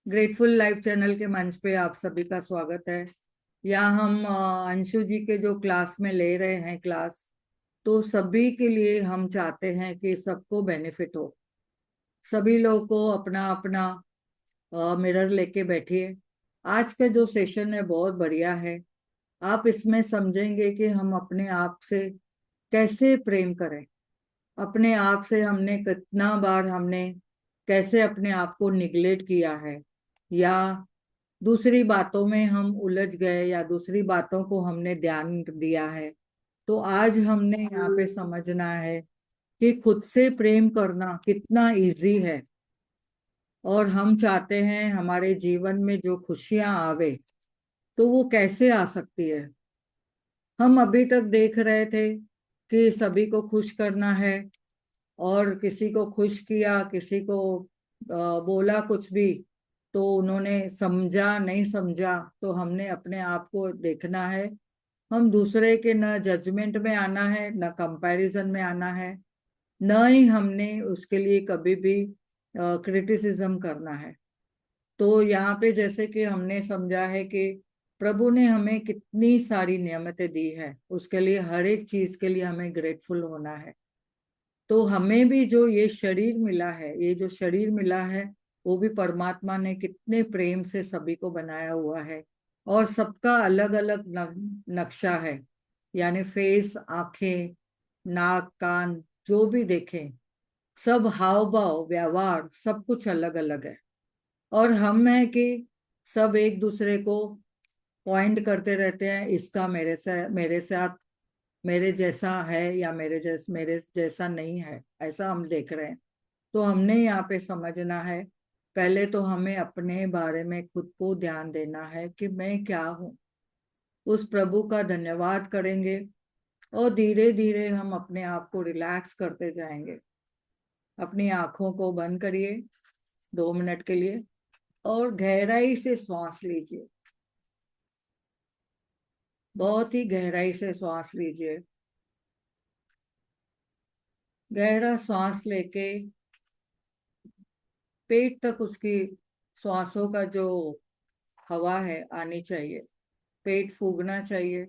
Grateful life channel के मंच पे आप सभी का स्वागत है। यहाँ हम अंशु जी के जो क्लास में ले रहे हैं क्लास, तो सभी के लिए हम चाहते हैं कि सबको बेनिफिट हो। सभी लोगों को अपना अपना मिरर लेके बैठिए। आज का जो सेशन है बहुत बढ़िया है। आप इसमें समझेंगे कि हम अपने आप से कैसे प्रेम करें। अपने आप से हमने कितना बार हमने कैसे अपने आप को निगलेक्ट किया है, या दूसरी बातों में हम उलझ गए, या दूसरी बातों को हमने ध्यान दिया है। तो आज हमने यहाँ पे समझना है कि खुद से प्रेम करना कितना इजी है। और हम चाहते हैं हमारे जीवन में जो खुशियां आवे, तो वो कैसे आ सकती है। हम अभी तक देख रहे थे कि सभी को खुश करना है, और किसी को खुश किया, किसी को बोला कुछ भी, तो उन्होंने समझा नहीं समझा। तो हमने अपने आप को देखना है। हम दूसरे के न जजमेंट में आना है, न कंपैरिजन में आना है, न ही हमने उसके लिए कभी भी क्रिटिसिज्म करना है। तो यहाँ पे जैसे कि हमने समझा है कि प्रभु ने हमें कितनी सारी नियमतें दी है, उसके लिए हर एक चीज के लिए हमें ग्रेटफुल होना है। तो हमें भी जो ये शरीर मिला है, ये जो शरीर मिला है, वो भी परमात्मा ने कितने प्रेम से सभी को बनाया हुआ है। और सबका अलग अलग नक्शा है। यानी फेस, आंखें, नाक, कान, जो भी देखें, सब हाव भाव व्यवहार सब कुछ अलग अलग है। और हम है कि सब एक दूसरे को पॉइंट करते रहते हैं, इसका मेरे साथ मेरे जैसा है, या मेरे जैसा नहीं है, ऐसा हम देख रहे हैं। तो हमने यहाँ पे समझना है, पहले तो हमें अपने बारे में खुद को ध्यान देना है कि मैं क्या हूँ। उस प्रभु का धन्यवाद करेंगे, और धीरे धीरे हम अपने आप को रिलैक्स करते जाएंगे। अपनी आंखों को बंद करिए 2 मिनट के लिए, और गहराई से श्वास लीजिए। बहुत ही गहराई से श्वास लीजिए। गहरा श्वास लेके पेट तक उसकी श्वासों का जो हवा है आनी चाहिए। पेट फूगना चाहिए।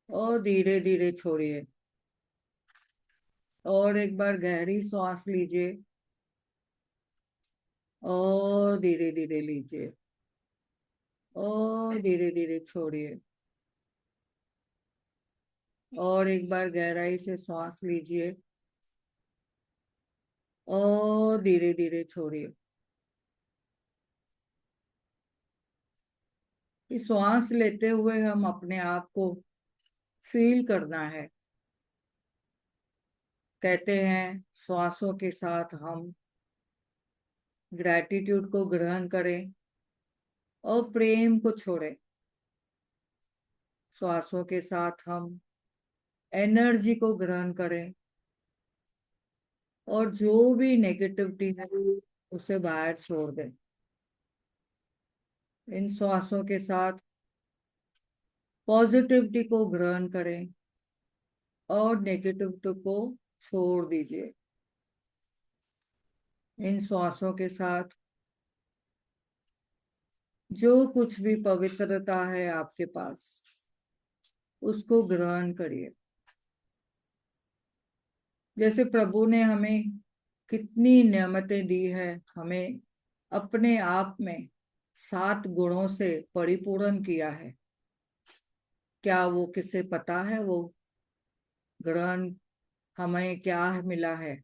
और धीरे धीरे छोड़िए। और एक बार गहरी श्वास लीजिए, और धीरे धीरे लीजिए, और धीरे धीरे छोड़िए। और एक बार गहराई से श्वास लीजिए, और धीरे धीरे छोड़िए। इस श्वास लेते हुए हम अपने आप को फील करना है। कहते हैं श्वासों के साथ हम ग्रैटिट्यूड को ग्रहण करें, और प्रेम को छोड़ें। श्वासों के साथ हम एनर्जी को ग्रहण करें, और जो भी नेगेटिविटी है उसे बाहर छोड़ दें। इन श्वासों के साथ पॉजिटिविटी को ग्रहण करें, और नेगेटिविटी को छोड़ दीजिए। इन श्वासों के साथ जो कुछ भी पवित्रता है आपके पास, उसको ग्रहण करिए। जैसे प्रभु ने हमें कितनी नेमतें दी है, हमें अपने आप में 7 गुणों से परिपूर्ण किया है। क्या वो किसे पता है? वो ग्रहण हमें क्या मिला है?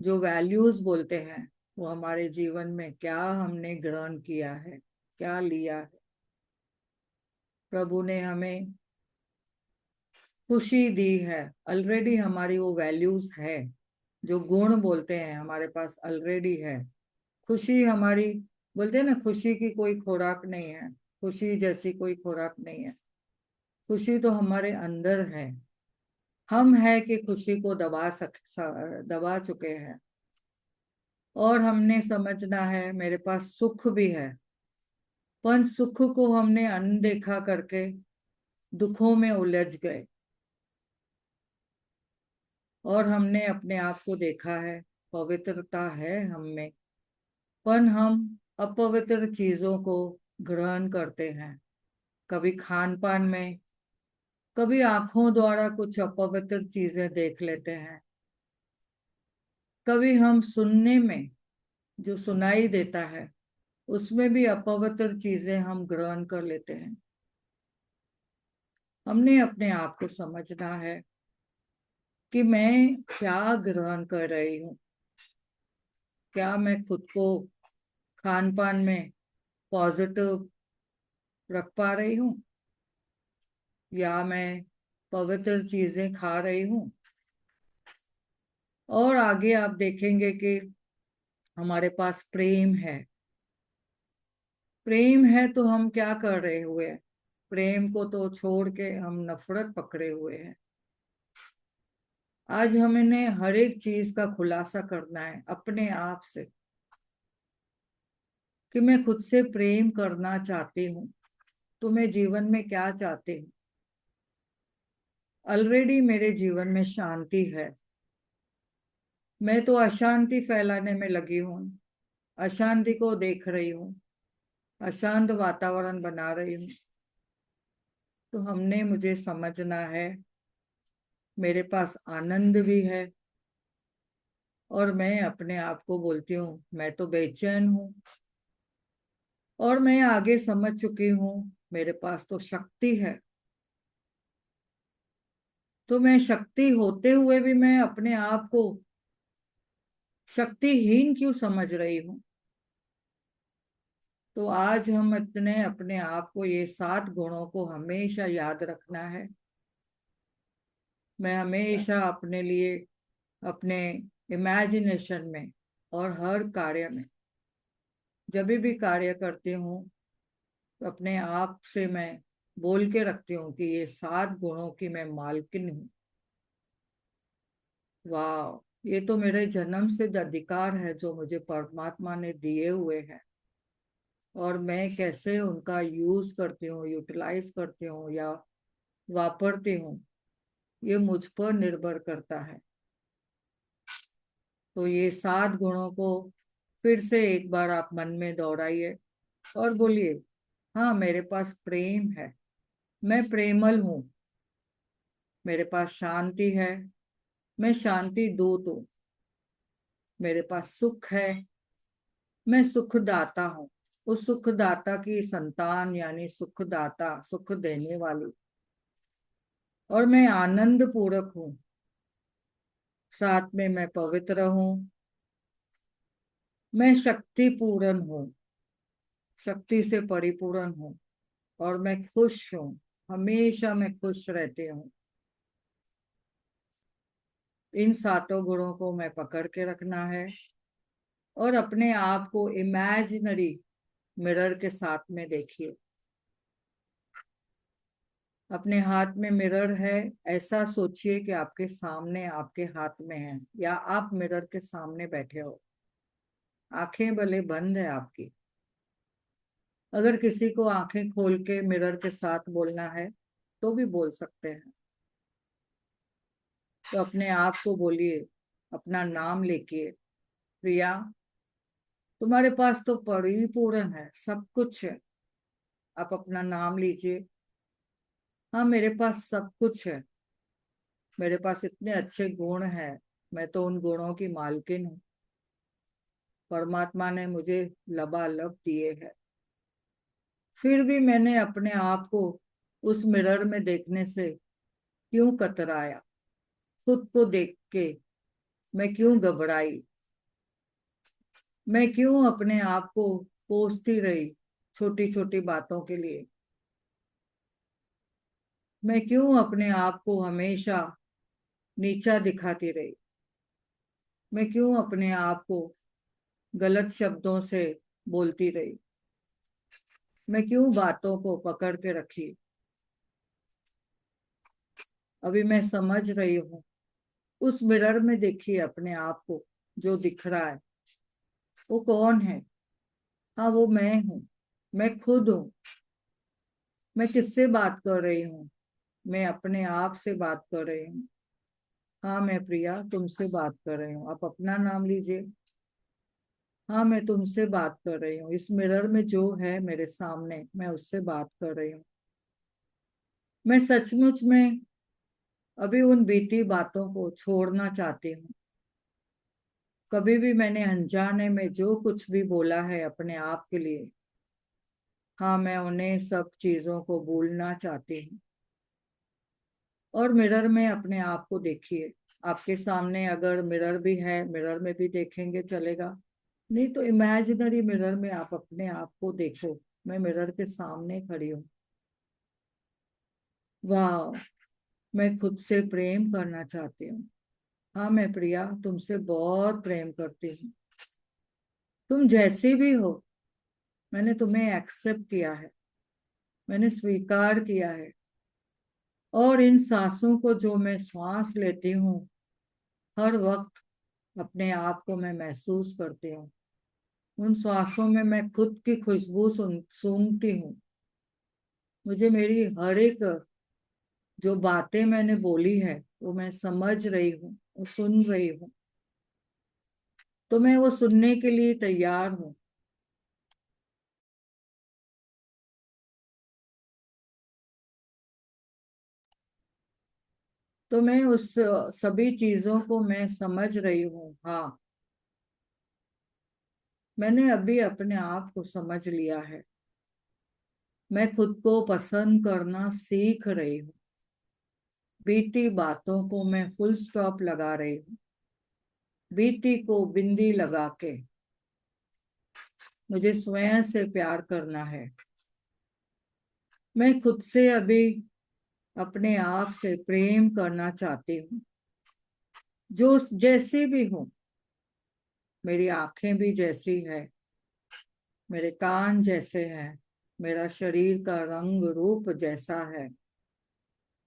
जो वैल्यूज बोलते हैं, वो हमारे जीवन में क्या हमने ग्रहण किया है, क्या लिया है। प्रभु ने हमें खुशी दी है। ऑलरेडी हमारी वो वैल्यूज है, जो गुण बोलते हैं हमारे पास ऑलरेडी है। खुशी हमारी, बोलते हैं ना, खुशी की कोई खुराक नहीं है। खुशी जैसी कोई खुराक नहीं है। खुशी तो हमारे अंदर है। हम है कि खुशी को दबा चुके हैं। और हमने समझना है मेरे पास सुख भी है, पर सुख को हमने अनदेखा करके दुखों में उलझ गए। और हमने अपने आप को देखा है, पवित्रता है हम में, पर हम अपवित्र चीजों को ग्रहण करते हैं। कभी खान पान में, कभी आंखों द्वारा कुछ अपवित्र चीजें देख लेते हैं, कभी हम सुनने में, जो सुनाई देता है उसमें भी अपवित्र चीजें हम ग्रहण कर लेते हैं। हमने अपने आप को समझना है कि मैं क्या ग्रहण कर रही हूँ। क्या मैं खुद को खान पान में पॉजिटिव रख पा रही हूँ, या मैं पवित्र चीजें खा रही हूँ। और आगे आप देखेंगे कि हमारे पास प्रेम है। प्रेम है तो हम क्या कर रहे हुए हैं? प्रेम को तो छोड़ के हम नफरत पकड़े हुए हैं। आज हमें हर एक चीज का खुलासा करना है अपने आप से कि मैं खुद से प्रेम करना चाहती हूँ, तो मैं जीवन में क्या चाहती हूँ। ऑलरेडी मेरे जीवन में शांति है, मैं तो अशांति फैलाने में लगी हूँ, अशांति को देख रही हूँ, अशांत वातावरण बना रही हूँ। तो हमने मुझे समझना है मेरे पास आनंद भी है, और मैं अपने आप को बोलती हूँ मैं तो बेचैन हूँ, और मैं आगे समझ चुकी हूँ मेरे पास तो शक्ति है। तो मैं शक्ति होते हुए भी मैं अपने आप को शक्तिहीन क्यों समझ रही हूँ? तो आज हम इतने अपने आप को, ये 7 गुणों को हमेशा याद रखना है। मैं हमेशा अपने लिए, अपने इमेजिनेशन में और हर कार्य में, जब भी कार्य करती हूँ, तो अपने आप से मैं बोल के रखती हूँ कि ये 7 गुणों की मैं मालकिन हूँ। वाह, ये तो मेरे जन्म सिद्ध अधिकार है जो मुझे परमात्मा ने दिए हुए हैं, और मैं कैसे उनका यूज करती हूँ, यूटिलाइज करती हूँ या वापरती हूँ, ये मुझ पर निर्भर करता है। तो ये 7 गुणों को फिर से एक बार आप मन में दोहराइए और बोलिए, हाँ मेरे पास प्रेम है, मैं प्रेमल हूँ। मेरे पास शांति है, मैं शांति दूत हूँ। मेरे पास सुख है, मैं सुखदाता हूँ, उस सुखदाता की संतान, यानी सुखदाता, सुख देने वाली। और मैं आनंद पूर्वक हूँ, साथ में मैं पवित्र हूँ, मैं शक्ति पूर्ण हूँ, शक्ति से परिपूर्ण हूँ, और मैं खुश हूँ, हमेशा मैं खुश रहती हूँ। इन 7 गुणों को मैं पकड़ के रखना है, और अपने आप को इमेजिनरी मिरर के साथ में देखिए। अपने हाथ में मिरर है, ऐसा सोचिए कि आपके सामने, आपके हाथ में है, या आप मिरर के सामने बैठे हो, आंखें भले बंद है आपकी। अगर किसी को आंखें खोल के मिरर के साथ बोलना है तो भी बोल सकते हैं। तो अपने आप को बोलिए, अपना नाम लेके, प्रिया तुम्हारे पास तो परिपूर्ण है, सब कुछ है। आप अपना नाम लीजिए, हाँ मेरे पास सब कुछ है, मेरे पास इतने अच्छे गुण हैं, मैं तो उन गुणों की मालकिन हूँ। परमात्मा ने मुझे लबालब दिए हैं, फिर भी मैंने अपने आप को उस मिरर में देखने से क्यों कतराया? खुद को देख के मैं क्यों घबराई? मैं क्यों अपने आप को कोसती रही छोटी छोटी बातों के लिए? मैं क्यों अपने आप को हमेशा नीचा दिखाती रही? मैं क्यों अपने आप को गलत शब्दों से बोलती रही? मैं क्यों बातों को पकड़ के रखी? अभी मैं समझ रही हूँ। उस मिरर में देखिए अपने आप को, जो दिख रहा है वो कौन है? हाँ वो मैं हूँ, मैं खुद हूँ। मैं किससे बात कर रही हूँ? मैं अपने आप से बात कर रही हूँ। हाँ मैं प्रिया तुमसे बात कर रही हूँ, आप अपना नाम लीजिए। हाँ मैं तुमसे बात कर रही हूँ, इस मिरर में जो है मेरे सामने मैं उससे बात कर रही हूँ। मैं सचमुच में अभी उन बीती बातों को छोड़ना चाहती हूँ। कभी भी मैंने अनजाने में जो कुछ भी बोला है अपने आप के लिए, हाँ मैं उन्हें सब चीजों को भूलना चाहती हूँ। और मिरर में अपने आप को देखिए। आपके सामने अगर मिरर भी है, मिरर में भी देखेंगे चलेगा, नहीं तो इमेजिनरी मिरर में आप अपने आप को देखो। मैं मिरर के सामने खड़ी हूँ। वाह, मैं खुद से प्रेम करना चाहती हूँ। हाँ मैं प्रिया तुमसे बहुत प्रेम करती हूँ। तुम जैसी भी हो, मैंने तुम्हें एक्सेप्ट किया है, मैंने स्वीकार किया है। और इन सांसों को जो मैं श्वास लेती हूँ, हर वक्त अपने आप को मैं महसूस करती हूँ। उन श्वासों में मैं खुद की खुशबू सूंघती हूँ। मुझे मेरी हर एक जो बातें मैंने बोली है वो मैं समझ रही हूँ, वो सुन रही हूँ। तो मैं वो सुनने के लिए तैयार हूँ। तो मैं उस सभी चीजों को मैं समझ रही हूँ। हाँ, मैंने अभी अपने आप को समझ लिया है। मैं खुद को पसंद करना सीख रही हूँ। बीती बातों को मैं फुल स्टॉप लगा रही हूँ। बीती को बिंदी लगा के मुझे स्वयं से प्यार करना है। मैं खुद से अभी अपने आप से प्रेम करना चाहती हूँ, जो जैसे भी हूँ। मेरी आंखें भी जैसी है, मेरे कान जैसे हैं, मेरा शरीर का रंग रूप जैसा है,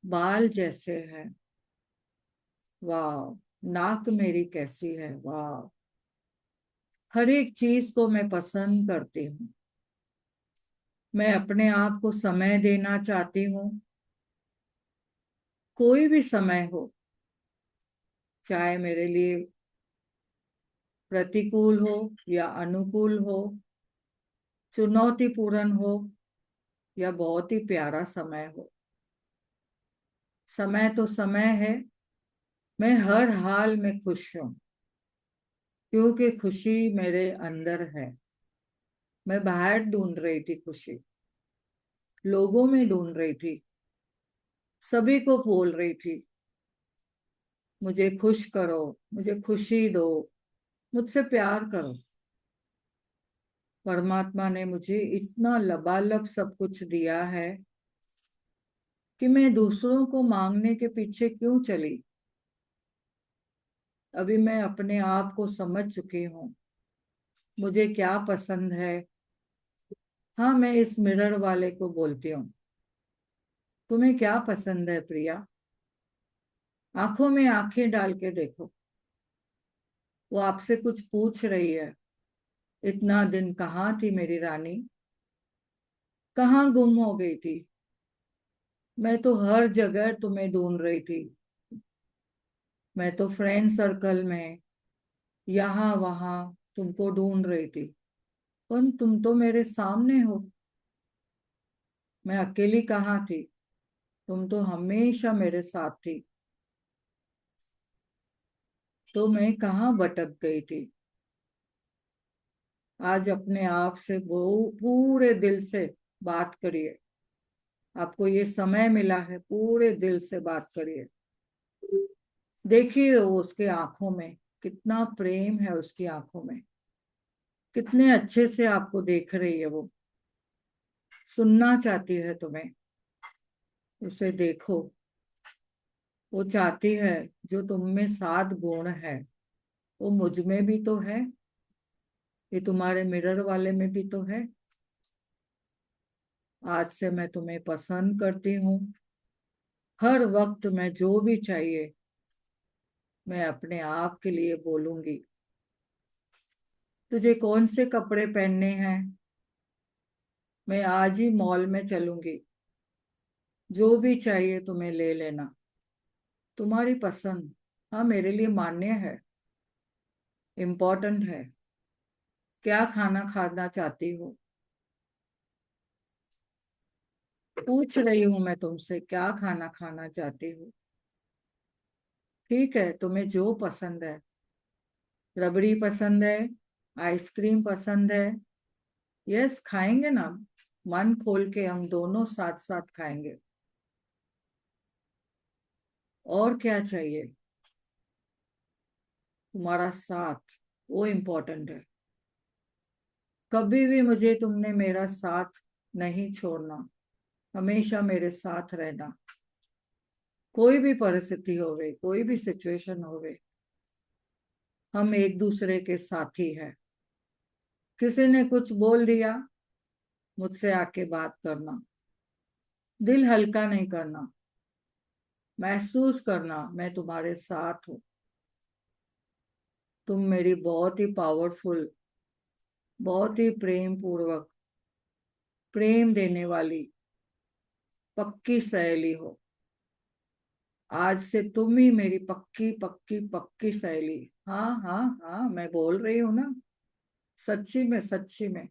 बाल जैसे हैं। वाह, नाक मेरी कैसी है, वाह। हर एक चीज को मैं पसंद करती हूँ। मैं अपने आप को समय देना चाहती हूँ। कोई भी समय हो, चाहे मेरे लिए प्रतिकूल हो या अनुकूल हो, चुनौतीपूर्ण हो या बहुत ही प्यारा समय हो, समय तो समय है। मैं हर हाल में खुश हूँ, क्योंकि खुशी मेरे अंदर है। मैं बाहर ढूंढ रही थी खुशी, लोगों में ढूंढ रही थी, सभी को बोल रही थी मुझे खुश करो, मुझे खुशी दो, मुझसे प्यार करो। परमात्मा ने मुझे इतना लबालब सब कुछ दिया है कि मैं दूसरों को मांगने के पीछे क्यों चली। अभी मैं अपने आप को समझ चुकी हूँ, मुझे क्या पसंद है। हाँ मैं इस मिरर वाले को बोलती हूँ, तुम्हें क्या पसंद है प्रिया? आंखों में आंखें डाल के देखो। वो आपसे कुछ पूछ रही है। इतना दिन कहाँ थी मेरी रानी, कहाँ गुम हो गई थी? मैं तो हर जगह तुम्हें ढूंढ रही थी। मैं तो फ्रेंड सर्कल में यहाँ वहां तुमको ढूंढ रही थी, पर तुम तो मेरे सामने हो। मैं अकेली कहाँ थी, तुम तो हमेशा मेरे साथ थी। तो मैं कहाँ भटक गई थी? आज अपने आप से वो पूरे दिल से बात करिए। आपको ये समय मिला है, पूरे दिल से बात करिए। देखिए वो उसके आंखों में कितना प्रेम है, उसकी आंखों में कितने अच्छे से आपको देख रही है वो। सुनना चाहती है तुम्हें, उसे देखो। वो चाहती है जो तुम में 7 गुण है, वो मुझ में भी तो है, ये तुम्हारे मिरर वाले में भी तो है। आज से मैं तुम्हें पसंद करती हूँ। हर वक्त मैं जो भी चाहिए मैं अपने आप के लिए बोलूंगी। तुझे कौन से कपड़े पहनने हैं, मैं आज ही मॉल में चलूंगी। जो भी चाहिए तुम्हें ले लेना, तुम्हारी पसंद। हाँ, मेरे लिए मान्य है, इम्पोर्टेंट है। क्या खाना खाना चाहती हो? पूछ रही हूं मैं तुमसे, क्या खाना खाना चाहती हो? ठीक है, तुम्हें जो पसंद है। रबड़ी पसंद है? आइसक्रीम पसंद है? यस, खाएंगे ना। मन खोल के हम दोनों साथ साथ खाएंगे। और क्या चाहिए? तुम्हारा साथ, वो इम्पोर्टेंट है। कभी भी मुझे तुमने मेरा साथ नहीं छोड़ना, हमेशा मेरे साथ रहना। कोई भी परिस्थिति होवे, कोई भी सिचुएशन होवे, हम एक दूसरे के साथी हैं। किसी ने कुछ बोल दिया, मुझसे आके बात करना। दिल हल्का नहीं करना, महसूस करना मैं तुम्हारे साथ हूँ। तुम मेरी बहुत ही पावरफुल, बहुत ही प्रेम पूर्वक, प्रेम देने वाली पक्की सहेली हो। आज से तुम ही मेरी पक्की पक्की पक्की सहेली। हाँ हाँ हाँ, मैं बोल रही हूँ ना, सच्ची में सच्ची में,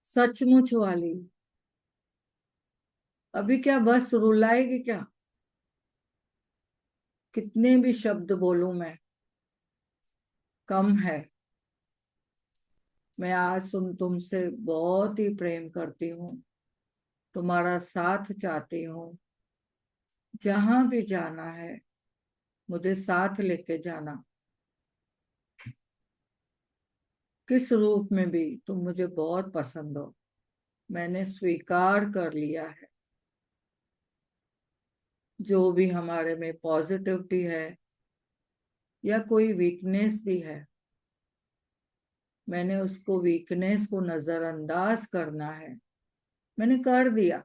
सचमुच वाली। अभी क्या बस रुलाएगी क्या? कितने भी शब्द बोलूं मैं, कम है। मैं आज तुमसे बहुत ही प्रेम करती हूँ, तुम्हारा साथ चाहती हूँ। जहां भी जाना है, मुझे साथ लेके जाना। किस रूप में भी तुम मुझे बहुत पसंद हो, मैंने स्वीकार कर लिया है। जो भी हमारे में पॉजिटिविटी है या कोई वीकनेस भी है, मैंने उसको वीकनेस को नजरअंदाज करना है। मैंने कर दिया।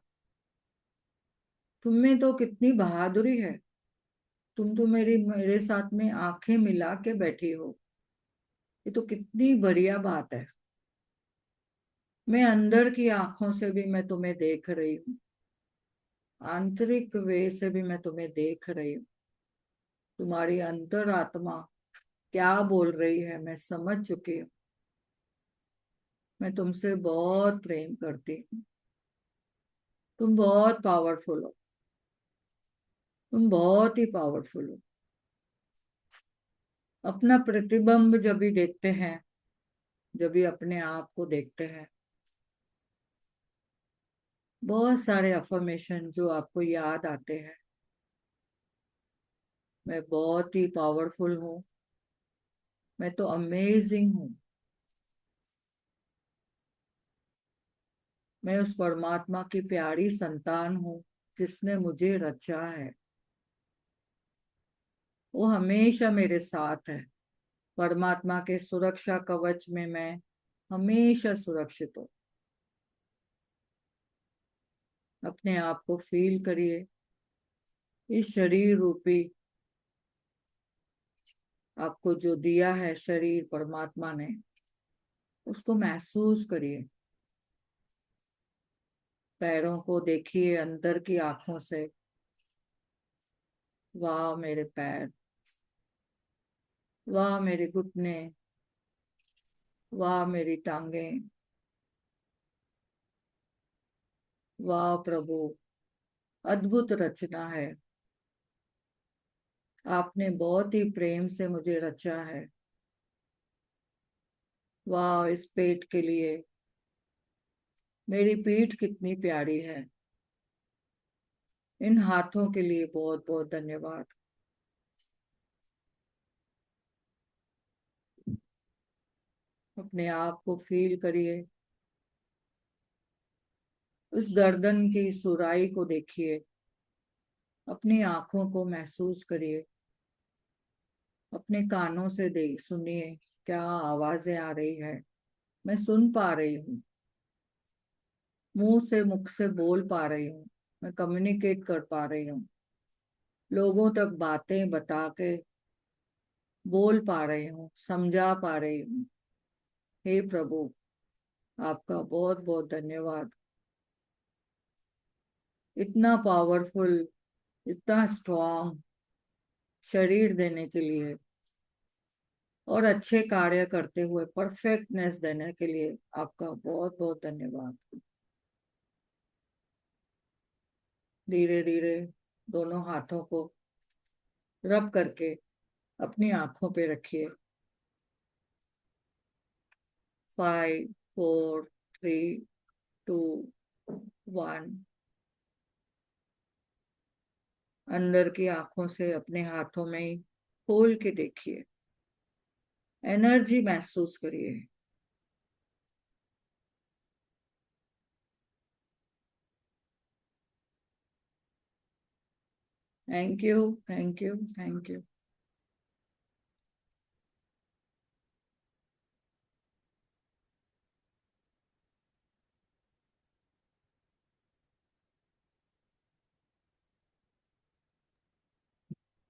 तुम में तो कितनी बहादुरी है। तुम तो मेरे साथ में आंखें मिला के बैठी हो। ये तो कितनी बढ़िया बात है। मैं अंदर की आंखों से भी मैं तुम्हें देख रही हूँ, आंतरिक वे से भी मैं तुम्हें देख रही हूँ। तुम्हारी अंतरात्मा क्या बोल रही है मैं समझ चुकी हूँ। मैं तुमसे बहुत प्रेम करती हूँ। तुम बहुत पावरफुल हो। तुम बहुत ही पावरफुल हो। अपना प्रतिबिंब जब भी देखते हैं, जब भी अपने आप को देखते हैं, बहुत सारे अफर्मेशन जो आपको याद आते हैं। मैं बहुत ही पावरफुल हूँ। मैं तो अमेजिंग हूँ। मैं उस परमात्मा की प्यारी संतान हूँ जिसने मुझे रचा है। वो हमेशा मेरे साथ है। परमात्मा के सुरक्षा कवच में मैं हमेशा सुरक्षित हूँ। अपने आप को फील करिए। इस शरीर रूपी आपको जो दिया है शरीर परमात्मा ने, उसको महसूस करिए। पैरों को देखिए अंदर की आंखों से। वाह मेरे पैर, वाह मेरे घुटने, वाह मेरी टांगें, वाह प्रभु, अद्भुत रचना है। आपने बहुत ही प्रेम से मुझे रचा है। वाह, इस पेट के लिए। मेरी पीठ कितनी प्यारी है। इन हाथों के लिए बहुत बहुत धन्यवाद। अपने आप को फील करिए। उस गर्दन की सुराई को देखिए। अपनी आंखों को महसूस करिए। अपने कानों से देख सुनिए, क्या आवाजें आ रही है। मैं सुन पा रही हूँ। मुंह से मुख से बोल पा रही हूँ। मैं कम्युनिकेट कर पा रही हूँ। लोगों तक बातें बता के बोल पा रही हूँ, समझा पा रही हूँ। हे प्रभु, आपका बहुत बहुत धन्यवाद। इतना पावरफुल, इतना स्ट्रांग, शरीर देने के लिए और अच्छे कार्य करते हुए परफेक्टनेस देने के लिए आपका बहुत बहुत धन्यवाद। धीरे धीरे दोनों हाथों को रब करके अपनी आंखों पे रखिए। 5 4 3 2 1। अंदर की आंखों से अपने हाथों में ही खोल के देखिए, एनर्जी महसूस करिए। Thank you, thank you, thank you.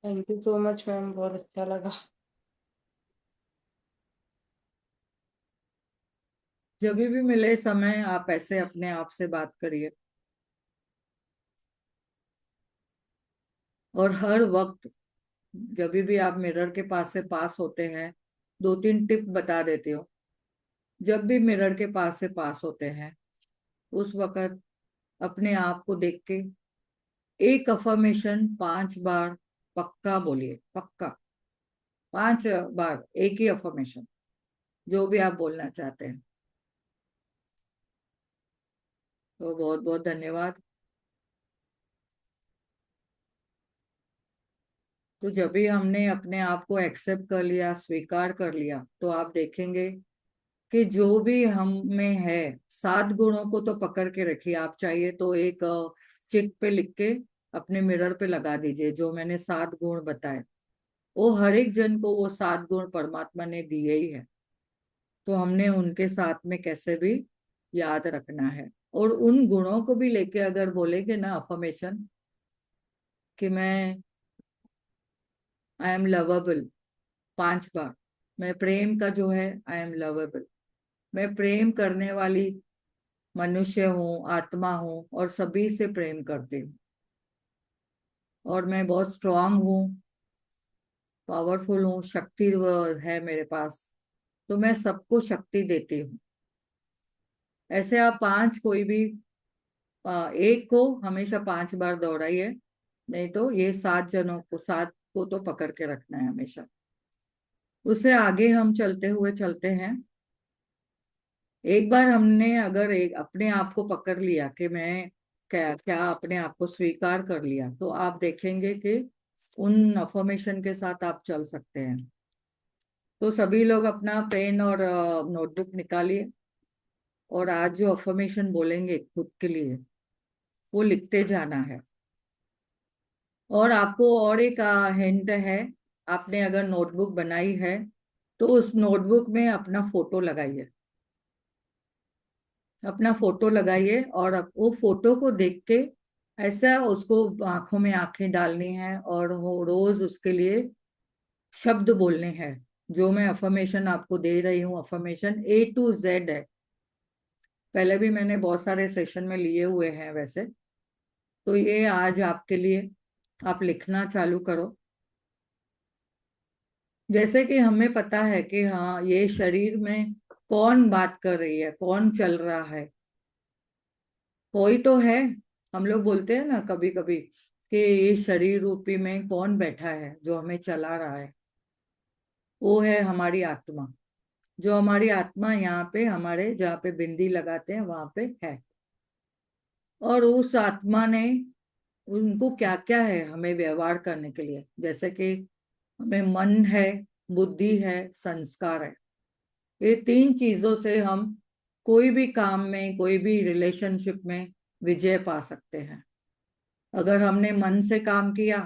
Thank you so much ma'am, बहुत अच्छा लगा। जब भी मिले समय आप ऐसे अपने आप से बात करिए, और हर वक्त जब भी आप मिरर के पास से पास होते हैं, 2 3 टिप बता देती हूँ। जब भी मिरर के पास से पास होते हैं, उस वक्त अपने आप को देख के एक अफर्मेशन 5 बार पक्का बोलिए, पक्का 5 बार एक ही अफर्मेशन, जो भी आप बोलना चाहते हैं। तो बहुत बहुत धन्यवाद। तो जब भी हमने अपने आप को एक्सेप्ट कर लिया, स्वीकार कर लिया, तो आप देखेंगे कि जो भी हम में है, 7 गुणों को तो पकड़ के रखिए। आप चाहिए तो एक चिट पे लिख के अपने मिरर पे लगा दीजिए, जो मैंने 7 गुण बताए, वो हर एक जन को वो 7 गुण परमात्मा ने दिए ही है। तो हमने उनके साथ में कैसे भी याद रखना है, और उन गुणों को भी लेके अगर बोलेंगे ना अफर्मेशन, कि मैं आई एम लवेबल 5 बार, मैं प्रेम का जो है, आई एम लवेबल, मैं प्रेम करने वाली मनुष्य हूँ, आत्मा हूँ, और सभी से प्रेम करती हूँ, और मैं बहुत स्ट्रांग हूँ, पावरफुल हूँ, शक्ति है मेरे पास, तो मैं सबको शक्ति देती हूँ। ऐसे आप 5 कोई भी एक को हमेशा 5 बार दोहराइए, नहीं तो ये 7 जनों को, 7 को तो पकड़ के रखना है हमेशा। उससे आगे हम चलते हैं। एक बार हमने अगर एक अपने आप को पकड़ लिया कि मैं क्या क्या अपने आप को स्वीकार कर लिया, तो आप देखेंगे कि उन अफर्मेशन के साथ आप चल सकते हैं। तो सभी लोग अपना पेन और नोटबुक निकालिए, और आज जो अफर्मेशन बोलेंगे खुद के लिए, वो लिखते जाना है। और आपको और एक हिंट है, आपने अगर नोटबुक बनाई है, तो उस नोटबुक में अपना फोटो लगाइए, अपना फोटो लगाइए, और वो फोटो को देख के ऐसा उसको आंखों में आंखें डालनी है, और वो रोज उसके लिए शब्द बोलने हैं। जो मैं अफर्मेशन आपको दे रही हूँ, अफर्मेशन A to Z है। पहले भी मैंने बहुत सारे सेशन में लिए हुए हैं वैसे। तो ये आज आपके लिए, आप लिखना चालू करो। जैसे कि हमें पता है कि हाँ, ये शरीर में कौन बात कर रही है, कौन चल रहा है, कोई तो है। हम लोग बोलते हैं ना कभी कभी कि ये शरीर रूपी में कौन बैठा है जो हमें चला रहा है, वो है हमारी आत्मा। जो हमारी आत्मा यहाँ पे हमारे जहाँ पे बिंदी लगाते हैं वहां पे है। और उस आत्मा ने, उनको क्या क्या है हमें व्यवहार करने के लिए, जैसे कि हमें मन है, बुद्धि है, संस्कार है। ये 3 चीजों से हम कोई भी काम में, कोई भी रिलेशनशिप में विजय पा सकते हैं। अगर हमने मन से काम किया,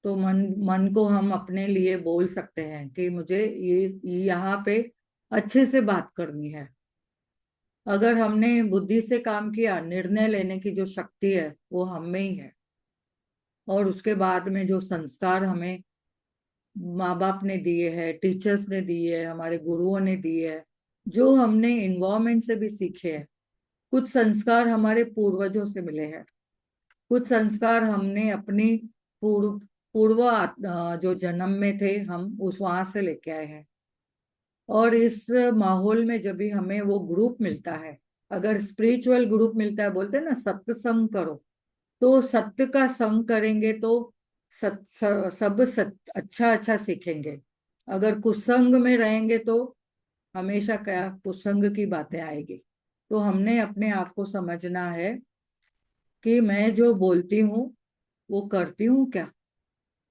तो मन मन को हम अपने लिए बोल सकते हैं कि मुझे ये यहाँ पे अच्छे से बात करनी है। अगर हमने बुद्धि से काम किया, निर्णय लेने की जो शक्ति है वो हम में ही है। और उसके बाद में जो संस्कार हमें माँ बाप ने दिए हैं, टीचर्स ने दिए हैं, हमारे गुरुओं ने दिए हैं, जो हमने इन्वायरमेंट से भी सीखे हैं। कुछ संस्कार हमारे पूर्वजों से मिले हैं, कुछ संस्कार हमने अपनी पूर्व जो जन्म में थे हम उस वहां से लेके आए हैं। और इस माहौल में जब भी हमें वो ग्रुप मिलता है, अगर स्पिरिचुअल ग्रुप मिलता है, बोलते हैं ना सत्संग करो, तो सत्य का संग करेंगे तो सब अच्छा अच्छा सीखेंगे। अगर कुसंग में रहेंगे तो हमेशा क्या कुसंग की बातें आएगी। तो हमने अपने आप को समझना है कि मैं जो बोलती हूँ वो करती हूँ क्या,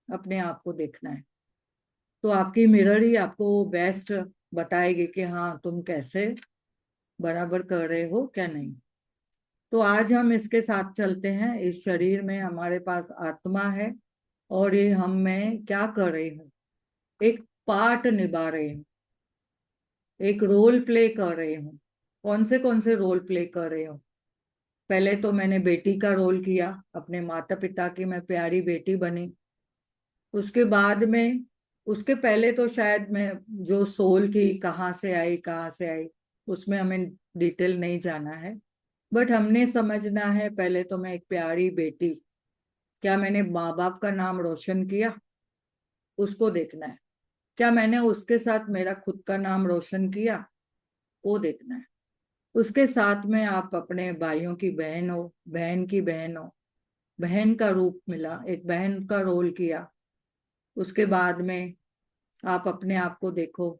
अपने आप को देखना है। तो आपकी मिरर ही आपको बेस्ट बताएगी कि हाँ तुम कैसे बराबर कर रहे हो क्या नहीं। तो आज हम इसके साथ चलते हैं। इस शरीर में हमारे पास आत्मा है, और ये हम मैं क्या कर रही हूँ, एक पार्ट निभा रही हूँ, एक रोल प्ले कर रही हूँ। कौन से रोल प्ले कर रही हूँ? पहले तो मैंने बेटी का रोल किया, अपने माता पिता की मैं प्यारी बेटी बनी। उसके बाद में, उसके पहले तो शायद मैं जो सोल थी, कहाँ से आई, उसमें हमें डिटेल नहीं जाना है। बट हमने समझना है, पहले तो मैं एक प्यारी बेटी, क्या मैंने माँ बाप का नाम रोशन किया, उसको देखना है। क्या मैंने उसके साथ मेरा खुद का नाम रोशन किया, वो देखना है। उसके साथ में आप अपने भाइयों की बहन हो, बहन की बहन हो, बहन का रूप मिला, एक बहन का रोल किया। उसके बाद में आप अपने आप को देखो।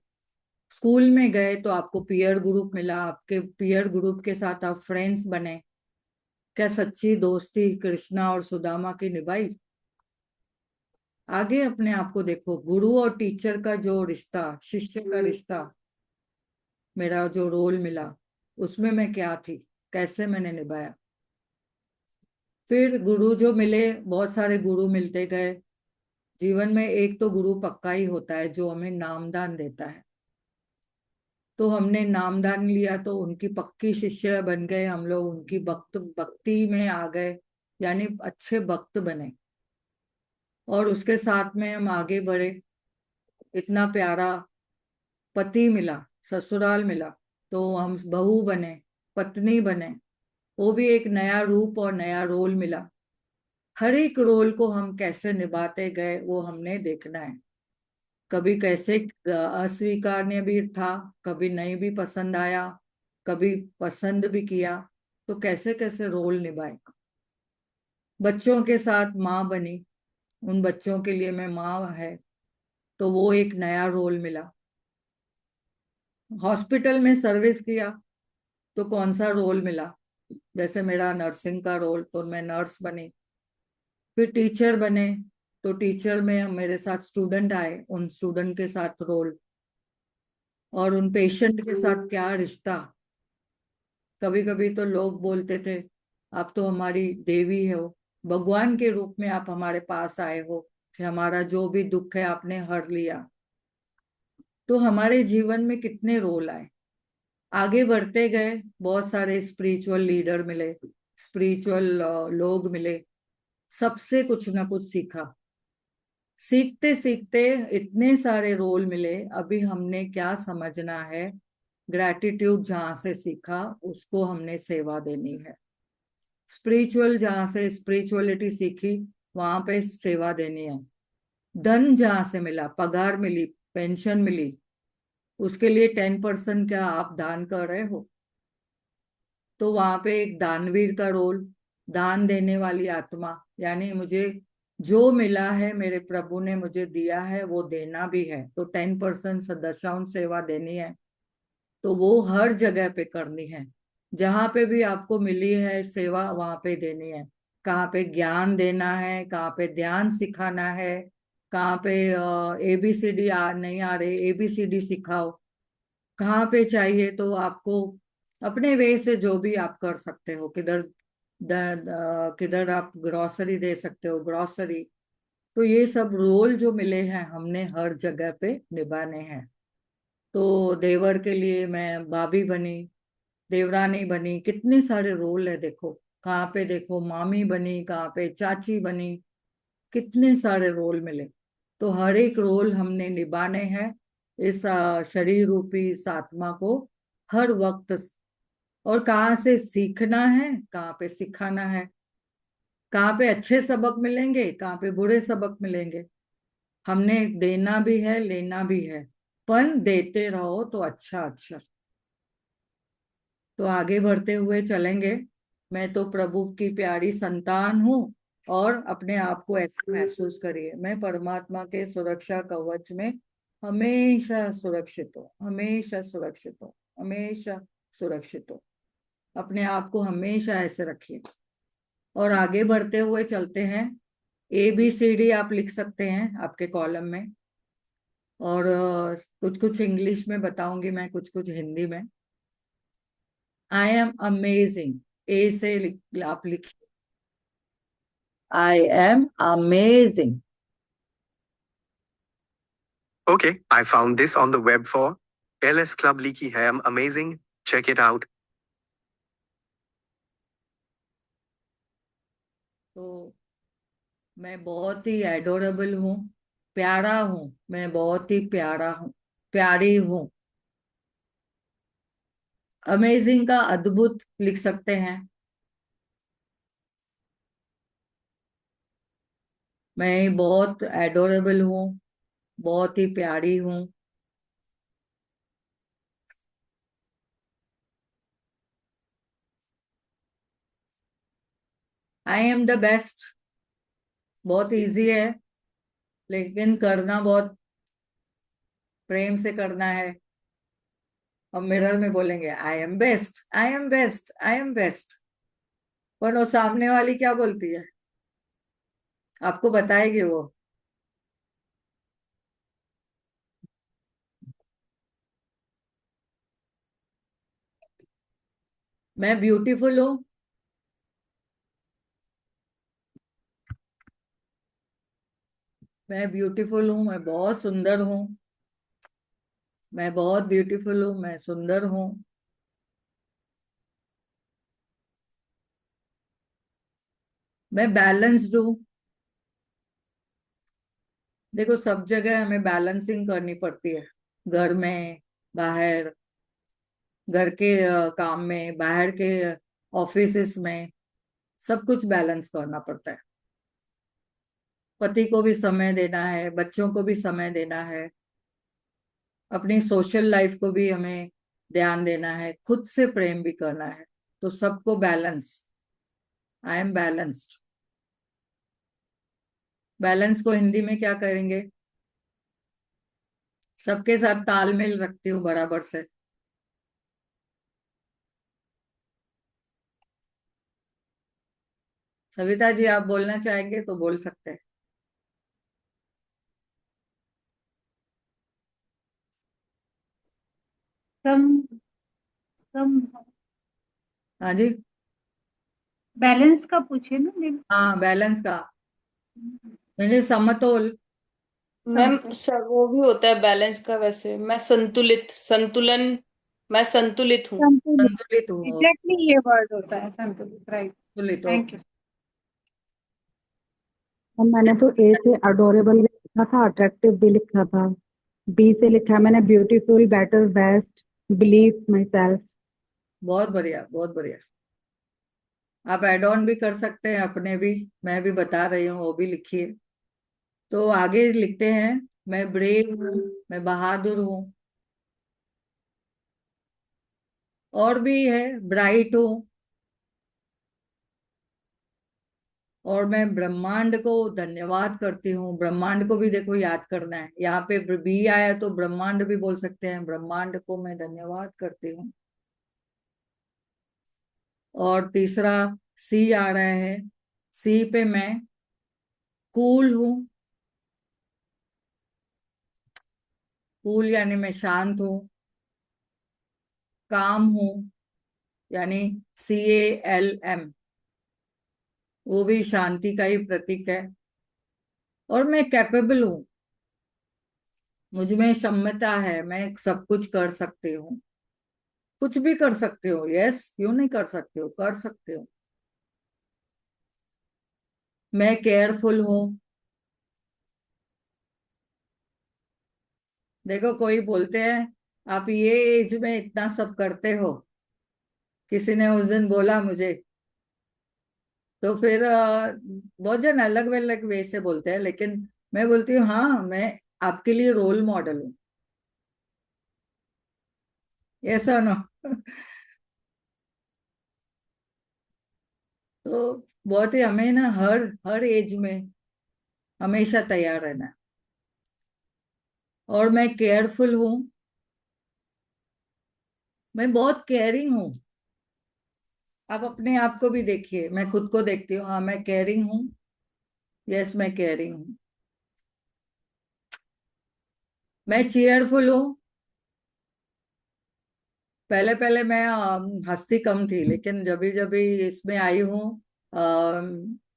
स्कूल में गए तो आपको पीयर ग्रुप मिला, आपके पीयर ग्रुप के साथ आप फ्रेंड्स बने। क्या सच्ची दोस्ती कृष्णा और सुदामा की निभाई? आगे अपने आप को देखो, गुरु और टीचर का जो रिश्ता, शिष्य का रिश्ता, मेरा जो रोल मिला, उसमें मैं क्या थी, कैसे मैंने निभाया। फिर गुरु जो मिले, बहुत सारे गुरु मिलते गए। जीवन में एक तो गुरु पक्का ही होता है जो हमें नामदान देता है। तो हमने नामदान लिया तो उनकी पक्की शिष्य बन गए हम लोग, उनकी भक्ति में आ गए, यानी अच्छे भक्त बने। और उसके साथ में हम आगे बढ़े। इतना प्यारा पति मिला, ससुराल मिला, तो हम बहू बने, पत्नी बने। वो भी एक नया रूप और नया रोल मिला। हर एक रोल को हम कैसे निभाते गए वो हमने देखना है। कभी कैसे अस्वीकारण्य भी था, कभी नहीं भी पसंद आया, कभी पसंद भी किया, तो कैसे कैसे रोल निभाए। बच्चों के साथ माँ बनी, उन बच्चों के लिए मैं माँ है, तो वो एक नया रोल मिला। हॉस्पिटल में सर्विस किया तो कौन सा रोल मिला, जैसे मेरा नर्सिंग का रोल, तो मैं नर्स बनी। फिर टीचर बने, तो टीचर में मेरे साथ स्टूडेंट आए, उन स्टूडेंट के साथ रोल, और उन पेशेंट के साथ क्या रिश्ता। कभी कभी तो लोग बोलते थे, आप तो हमारी देवी हो, भगवान के रूप में आप हमारे पास आए हो, कि हमारा जो भी दुख है आपने हर लिया। तो हमारे जीवन में कितने रोल आए। आगे बढ़ते गए, बहुत सारे स्पिरिचुअल लीडर मिले, स्पिरिचुअल लोग मिले, सबसे कुछ ना कुछ सीखा। सीखते सीखते इतने सारे रोल मिले। अभी हमने क्या समझना है, ग्रैटिट्यूड जहां से सीखा उसको हमने सेवा देनी है। स्पिरिचुअल जहां से स्पिरिचुअलिटी सीखी, वहां पे सेवा देनी है। धन जहां से मिला, पगार मिली, पेंशन मिली, उसके लिए 10% क्या आप दान कर रहे हो? तो वहां पे एक दानवीर का रोल, दान देने वाली आत्मा, यानी मुझे जो मिला है, मेरे प्रभु ने मुझे दिया है, वो देना भी है, तो 10% सदस्याउन सेवा देनी है। तो वो हर जगह पे करनी है। जहां पे भी आपको मिली है सेवा, वहां पे देनी है। कहाँ पे ज्ञान देना है, कहाँ पे ध्यान सिखाना है, कहाँ पे ABCD नहीं आ रहे, ABCD सिखाओ। कहाँ पे चाहिए तो आपको अपने वे से जो भी आप कर सकते हो, किधर आप ग्रोसरी दे सकते हो, ग्रोसरी। तो ये सब रोल जो मिले हैं हमने हर जगह पे निभाने हैं। तो देवर के लिए मैं भाभी बनी, देवरानी बनी, कितने सारे रोल है देखो। कहाँ पे देखो मामी बनी, कहाँ पे चाची बनी, कितने सारे रोल मिले। तो हर एक रोल हमने निभाने हैं, इस शरीर रूपी इस आत्मा को हर वक्त। और कहाँ से सीखना है, कहाँ पे सिखाना है। कहाँ पे अच्छे सबक मिलेंगे, कहाँ पे बुरे सबक मिलेंगे। हमने देना भी है, लेना भी है, पर देते रहो तो अच्छा अच्छा। तो आगे बढ़ते हुए चलेंगे। मैं तो प्रभु की प्यारी संतान हूँ, और अपने आप को ऐसे महसूस करिए, मैं परमात्मा के सुरक्षा कवच में हमेशा सुरक्षित हूँ, हमेशा सुरक्षित हूँ, हमेशा सुरक्षित हूँ। अपने आप को हमेशा ऐसे रखिए। और आगे बढ़ते हुए चलते हैं। ABCD आप लिख सकते हैं आपके कॉलम में, और कुछ कुछ इंग्लिश में बताऊंगी मैं, कुछ कुछ हिंदी में। I am amazing. ए से आप लिखिए, I am amazing. Okay, I found this on the web for LS Club Leaky Ham Amazing. Check it out. तो मैं बहुत ही एडोरेबल हूँ, प्यारा हूँ, मैं बहुत ही प्यारा हूँ, प्यारी हूँ। अमेजिंग का अद्भुत लिख सकते हैं। मैं बहुत एडोरेबल हूँ, बहुत ही प्यारी हूँ। आई एम द बेस्ट बहुत इजी है, लेकिन करना बहुत प्रेम से करना है। और मिरर में बोलेंगे I am best, I am best, I am best. पर वो सामने वाली क्या बोलती है, आपको बताएगी वो। मैं ब्यूटीफुल हूँ, मैं ब्यूटीफुल हूँ, मैं बहुत सुंदर हूँ, मैं बहुत ब्यूटीफुल हूँ, मैं सुंदर हूँ। मैं बैलेंस्ड हूँ। देखो, सब जगह हमें बैलेंसिंग करनी पड़ती है, घर में, बाहर, घर के काम में, बाहर के ऑफिसेस में, सब कुछ बैलेंस करना पड़ता है। पति को भी समय देना है, बच्चों को भी समय देना है, अपनी सोशल लाइफ को भी हमें ध्यान देना है, खुद से प्रेम भी करना है। तो सबको balance. I am balanced. Balance को हिंदी में क्या करेंगे? सबके साथ तालमेल रखती हूँ बराबर से। सविता जी, आप बोलना चाहेंगे तो बोल सकते हैं। सम सम हाँ जी। बैलेंस का पूछे ना दीदी। हाँ, बैलेंस का मैंने समतोल। मैम सर वो भी होता है बैलेंस का, वैसे मैं संतुलित, संतुलन, मैं संतुलित हूँ। संतुलित। संतुलित हूँ। एग्जैक्टली ये वर्ड होता है संतुलित, राइट। संतुलित हो। Thank you. और मैंने तो ए से अडोरेबल भी लिखा था, अट्रैक्टिव भी लिखा था। बी से लिखा है मैंने beautiful, better, best, believe my self. बहुत बढ़िया, बहुत बढ़िया। आप एड ऑन भी कर सकते हैं अपने भी, मैं भी बता रही हूँ, वो भी लिखिए। तो आगे लिखते हैं। मैं ब्रेव हूँ, मैं बहादुर हूँ, और भी है, ब्राइट हूँ, और मैं ब्रह्मांड को धन्यवाद करती हूँ। ब्रह्मांड को भी देखो याद करना है, यहाँ पे बी आया तो ब्रह्मांड भी बोल सकते हैं। ब्रह्मांड को मैं धन्यवाद करती हूँ। और तीसरा सी आ रहा है। सी पे मैं कूल हूँ। कूल यानी मैं शांत हूँ। काम हूँ, यानी CALM, वो भी शांति का ही प्रतीक है। और मैं कैपेबल हूँ, मुझ में क्षमता है, मैं सब कुछ कर सकती हूँ, कुछ भी कर सकते हो। यस, क्यों नहीं कर सकते हो, कर सकते हो। मैं केयरफुल हूँ। देखो, कोई बोलते हैं आप ये एज में इतना सब करते हो, किसी ने उस दिन बोला मुझे, तो फिर बहुत जन अलग अलग वे से बोलते हैं, लेकिन मैं बोलती हूँ हाँ, मैं आपके लिए रोल मॉडल हूँ, ऐसा ना। तो बहुत ही हमें ना हर हर एज में हमेशा तैयार रहना है। और मैं केयरफुल हूँ, मैं बहुत केयरिंग हूँ। आप अपने आप को भी देखिए, मैं खुद को देखती हूँ, हाँ मैं केयरिंग हूँ, यस मैं केयरिंग हूँ। मैं चीयरफुल हूँ। पहले पहले मैं हंसती कम थी, लेकिन जब भी इसमें आई हूँ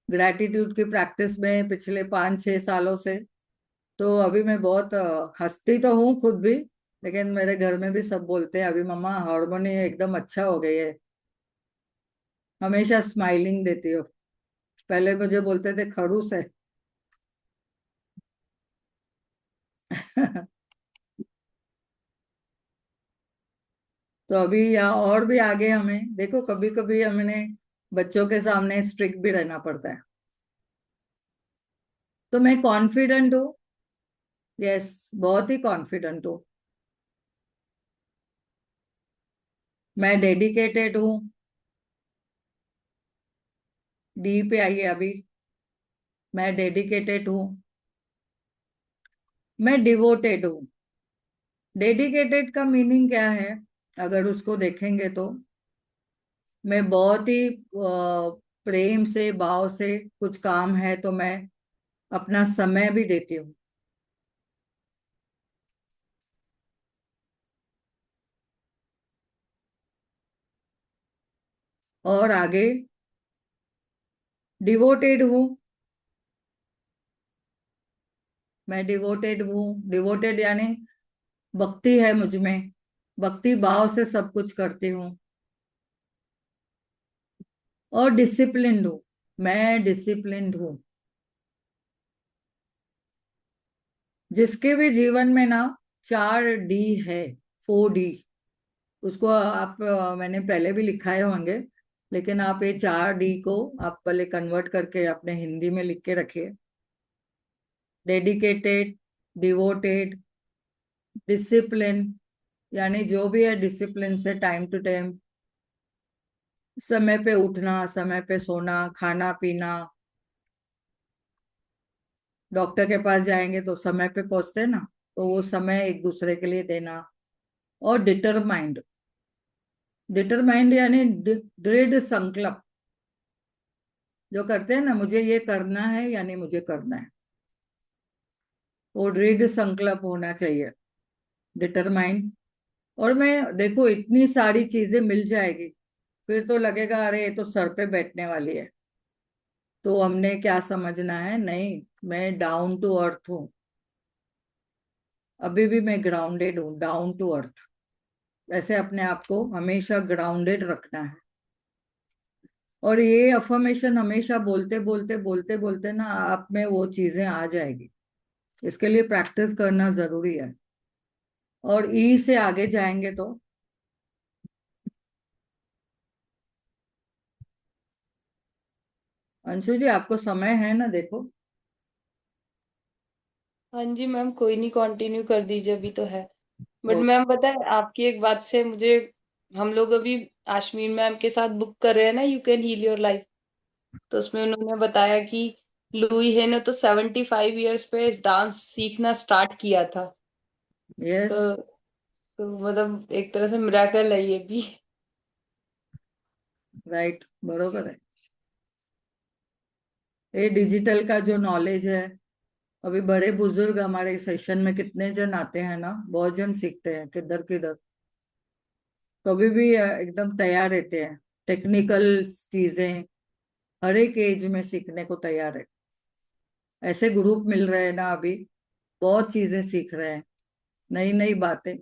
ग्रैटिट्यूड की प्रैक्टिस में पिछले 5-6 सालों से, तो अभी मैं बहुत हंसती तो हूँ खुद भी, लेकिन मेरे घर में भी सब बोलते हैं अभी मम्मा हार्मोनी एकदम अच्छा हो गई है, हमेशा स्माइलिंग देती हो। पहले मुझे बोलते थे खड़ूस है। तो अभी या और भी आगे हमें देखो, कभी कभी हमने बच्चों के सामने स्ट्रिक्ट भी रहना पड़ता है। तो मैं कॉन्फिडेंट हूँ, यस बहुत ही कॉन्फिडेंट हूँ। मैं डेडिकेटेड हूँ, डी पे आइए अभी। मैं डेडिकेटेड हूँ, मैं डिवोटेड हूँ। डेडिकेटेड का मीनिंग क्या है, अगर उसको देखेंगे तो मैं बहुत ही प्रेम से भाव से, कुछ काम है तो मैं अपना समय भी देती हूँ। और आगे डिवोटेड हूँ, मैं डिवोटेड हूँ। डिवोटेड यानी भक्ति है मुझ में, भक्ति भाव से सब कुछ करती हूँ। और डिसिप्लिन्ड हूँ, मैं डिसिप्लिन्ड हूँ। जिसके भी जीवन में ना 4D है, 4D, उसको आप मैंने पहले भी लिखाए होंगे, लेकिन आप ये 4D को आप पहले कन्वर्ट करके अपने हिंदी में लिख के रखिए। डेडिकेटेड, डिवोटेड, डिसिप्लिन, यानी जो भी है डिसिप्लिन से टाइम टू टाइम, समय पे उठना, समय पे सोना, खाना पीना, डॉक्टर के पास जाएंगे तो समय पे पहुंचते हैं ना, तो वो समय एक दूसरे के लिए देना। और डिटरमाइंड, डिटरमाइंड यानी दृढ़ संकल्प, जो करते हैं ना मुझे ये करना है यानी मुझे करना है, वो दृढ़ संकल्प होना चाहिए, डिटरमाइंड। और मैं देखो इतनी सारी चीजें मिल जाएगी, फिर तो लगेगा अरे ये तो सर पे बैठने वाली है, तो हमने क्या समझना है, नहीं मैं डाउन टू अर्थ हूँ। अभी भी मैं ग्राउंडेड हूँ, डाउन टू अर्थ। ऐसे अपने आप को हमेशा ग्राउंडेड रखना है। और ये अफर्मेशन हमेशा बोलते बोलते बोलते बोलते ना आप में वो चीजें आ जाएगी। इसके लिए प्रैक्टिस करना जरूरी है। और ई से आगे जाएंगे तो अंशु जी आपको समय है ना, देखो। हाँ जी मैम, कोई नहीं, कंटिन्यू कर दीजिए, अभी तो है। बट ओ, मैम पता है, आपकी एक बात से मुझे, हम लोग अभी आश्मीन मैम के साथ बुक कर रहे हैं ना, you can heal your life, तो उसमें उन्होंने बताया कि लुई है ने तो 75 ईयर्स पे डांस सीखना स्टार्ट किया था। यस तो, मतलब एक तरह से मिराकल है ये भी। राइट, बरोबर है। ये डिजिटल का जो नॉलेज है, अभी बड़े बुजुर्ग हमारे सेशन में कितने जन आते हैं ना, बहुत जन सीखते हैं किधर किधर, कभी भी एकदम तैयार रहते हैं। टेक्निकल चीजें हर एक एज में सीखने को तैयार है। ऐसे ग्रुप मिल रहे हैं ना अभी, बहुत चीजें सीख रहे हैं, नई नई बातें।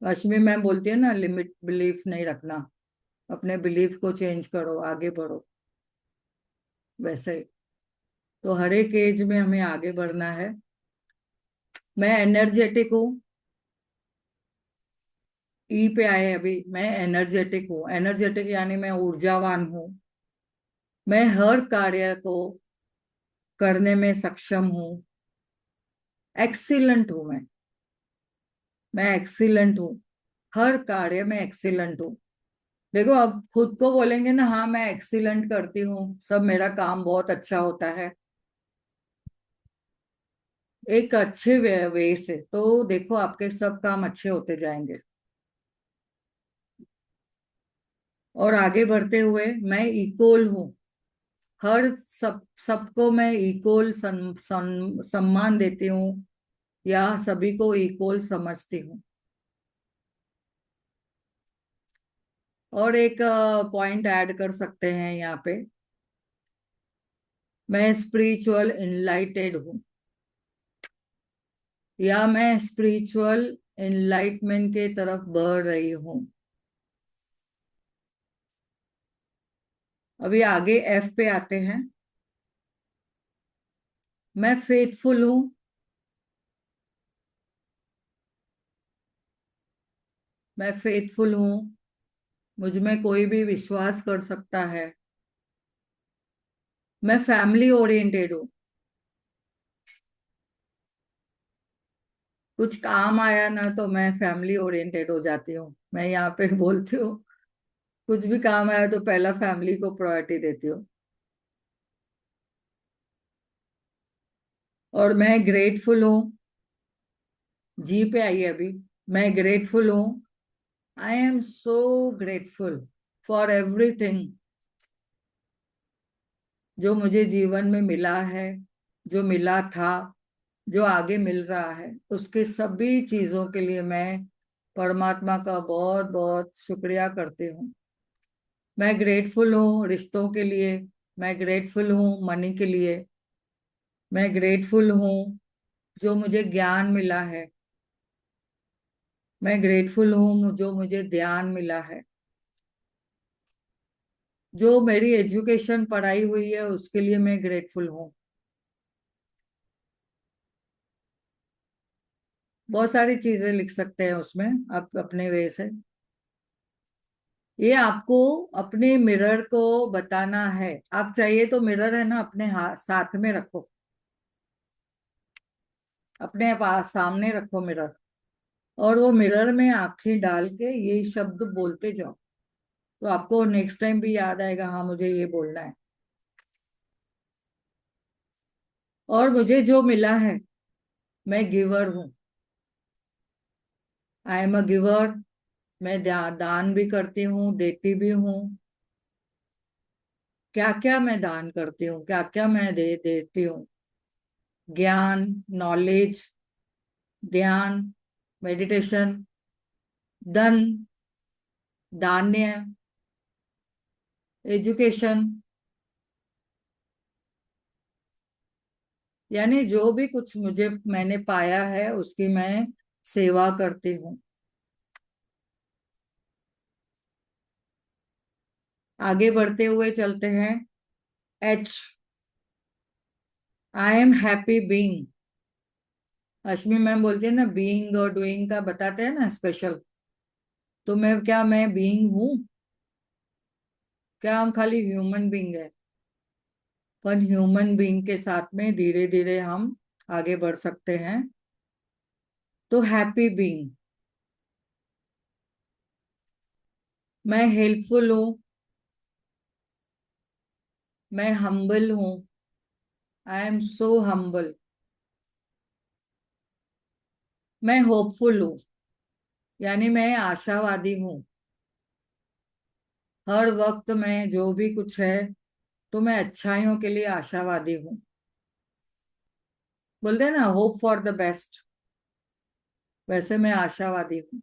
अश्मी मैम बोलती है ना, लिमिट बिलीफ नहीं रखना, अपने बिलीफ को चेंज करो, आगे बढ़ो। वैसे ही तो हर एक एज में हमें आगे बढ़ना है। मैं एनर्जेटिक हूँ, ई पे आए अभी। मैं एनर्जेटिक हूँ, एनर्जेटिक यानी मैं ऊर्जावान हूँ। मैं हर कार्य को करने में सक्षम हूँ। एक्सीलेंट हूँ मैं एक्सीलेंट हूँ, हर कार्य में एक्सीलेंट हूँ। देखो, अब खुद को बोलेंगे ना, हाँ मैं एक्सीलेंट करती हूँ, सब मेरा काम बहुत अच्छा होता है, एक अच्छे वे से, तो देखो आपके सब काम अच्छे होते जाएंगे। और आगे बढ़ते हुए मैं इक्वल हूँ, हर सबको मैं इक्वल सम्मान देती हूँ, या सभी को इक्वल समझती हूँ। और एक पॉइंट ऐड कर सकते हैं यहाँ पे, मैं स्पिरिचुअल इनलाइटेड हूँ, या मैं स्पिरिचुअल एनलाइटमेंट के तरफ बढ़ रही हूँ। अभी आगे एफ पे आते हैं। मैं फेथफुल हूँ, मैं फेथफुल हूँ, मुझ में कोई भी विश्वास कर सकता है। मैं फैमिली ओरिएंटेड हूँ, कुछ काम आया ना तो मैं फैमिली ओरिएंटेड हो जाती हूँ। मैं यहाँ पे बोलती हूँ, कुछ भी काम आया तो पहला फैमिली को प्रायोरिटी देती हूँ। और मैं ग्रेटफुल हूँ, जी पे आई अभी। मैं ग्रेटफुल हूँ, I am so grateful for everything जो मुझे जीवन में मिला है, जो मिला था, जो आगे मिल रहा है, उसके सभी चीजों के लिए मैं परमात्मा का बहुत बहुत शुक्रिया करती हूँ। मैं ग्रेटफुल हूँ रिश्तों के लिए, मैं ग्रेटफुल हूँ मनी के लिए, मैं ग्रेटफुल हूँ जो मुझे ज्ञान मिला है, मैं ग्रेटफुल हूँ जो मुझे ध्यान मिला है, जो मेरी एजुकेशन पढ़ाई हुई है उसके लिए मैं ग्रेटफुल हूँ। बहुत सारी चीजें लिख सकते हैं उसमें आप अपने वे से। ये आपको अपने मिरर को बताना है। आप चाहिए तो मिरर है ना, अपने हाथ साथ में रखो, अपने पास सामने रखो मिरर, और वो मिरर में आंखें डाल के ये शब्द बोलते जाओ, तो आपको नेक्स्ट टाइम भी याद आएगा, हाँ मुझे ये बोलना है। और मुझे जो मिला है, मैं गिवर हूँ, आई एम अ गिवर। मैं दान भी करती हूँ, देती भी हूँ। क्या क्या मैं दान करती हूँ, क्या क्या मैं दे देती हूँ। ज्ञान, नॉलेज, ध्यान, मेडिटेशन, धन, धान्य, एजुकेशन, यानी जो भी कुछ मुझे मैंने पाया है उसकी मैं सेवा करती हूँ। आगे बढ़ते हुए चलते हैं। H, I am happy being. Ashmi ma'am बोलती है ना, बीइंग और डूइंग का बताते हैं ना स्पेशल, तो मैं बीइंग हूँ? क्या हम खाली ह्यूमन बीइंग है? पर ह्यूमन बीइंग के साथ में धीरे धीरे हम आगे बढ़ सकते हैं। तो हैप्पी बीइंग, मैं हेल्पफुल हूँ, मैं हम्बल हूँ, आई एम सो हम्बल, मैं होपफुल हूँ, यानी मैं आशावादी हूँ। हर वक्त में जो भी कुछ है तो मैं अच्छाइयों के लिए आशावादी हूँ। बोलते हैं ना, होप फॉर द बेस्ट, वैसे मैं आशावादी हूँ।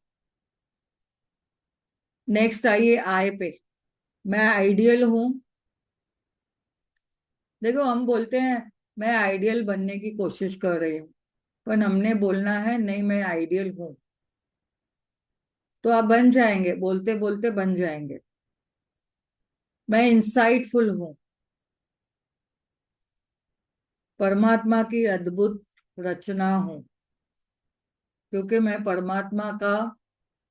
नेक्स्ट आइए आई पे। मैं आइडियल हूँ। देखो, हम बोलते हैं मैं आइडियल बनने की कोशिश कर रही हूँ, पर हमने बोलना है नहीं मैं आइडियल हूँ, तो आप बन जाएंगे, बोलते बोलते बन जाएंगे। मैं इंसाइटफुल हूँ, परमात्मा की अद्भुत रचना हूँ, क्योंकि मैं परमात्मा का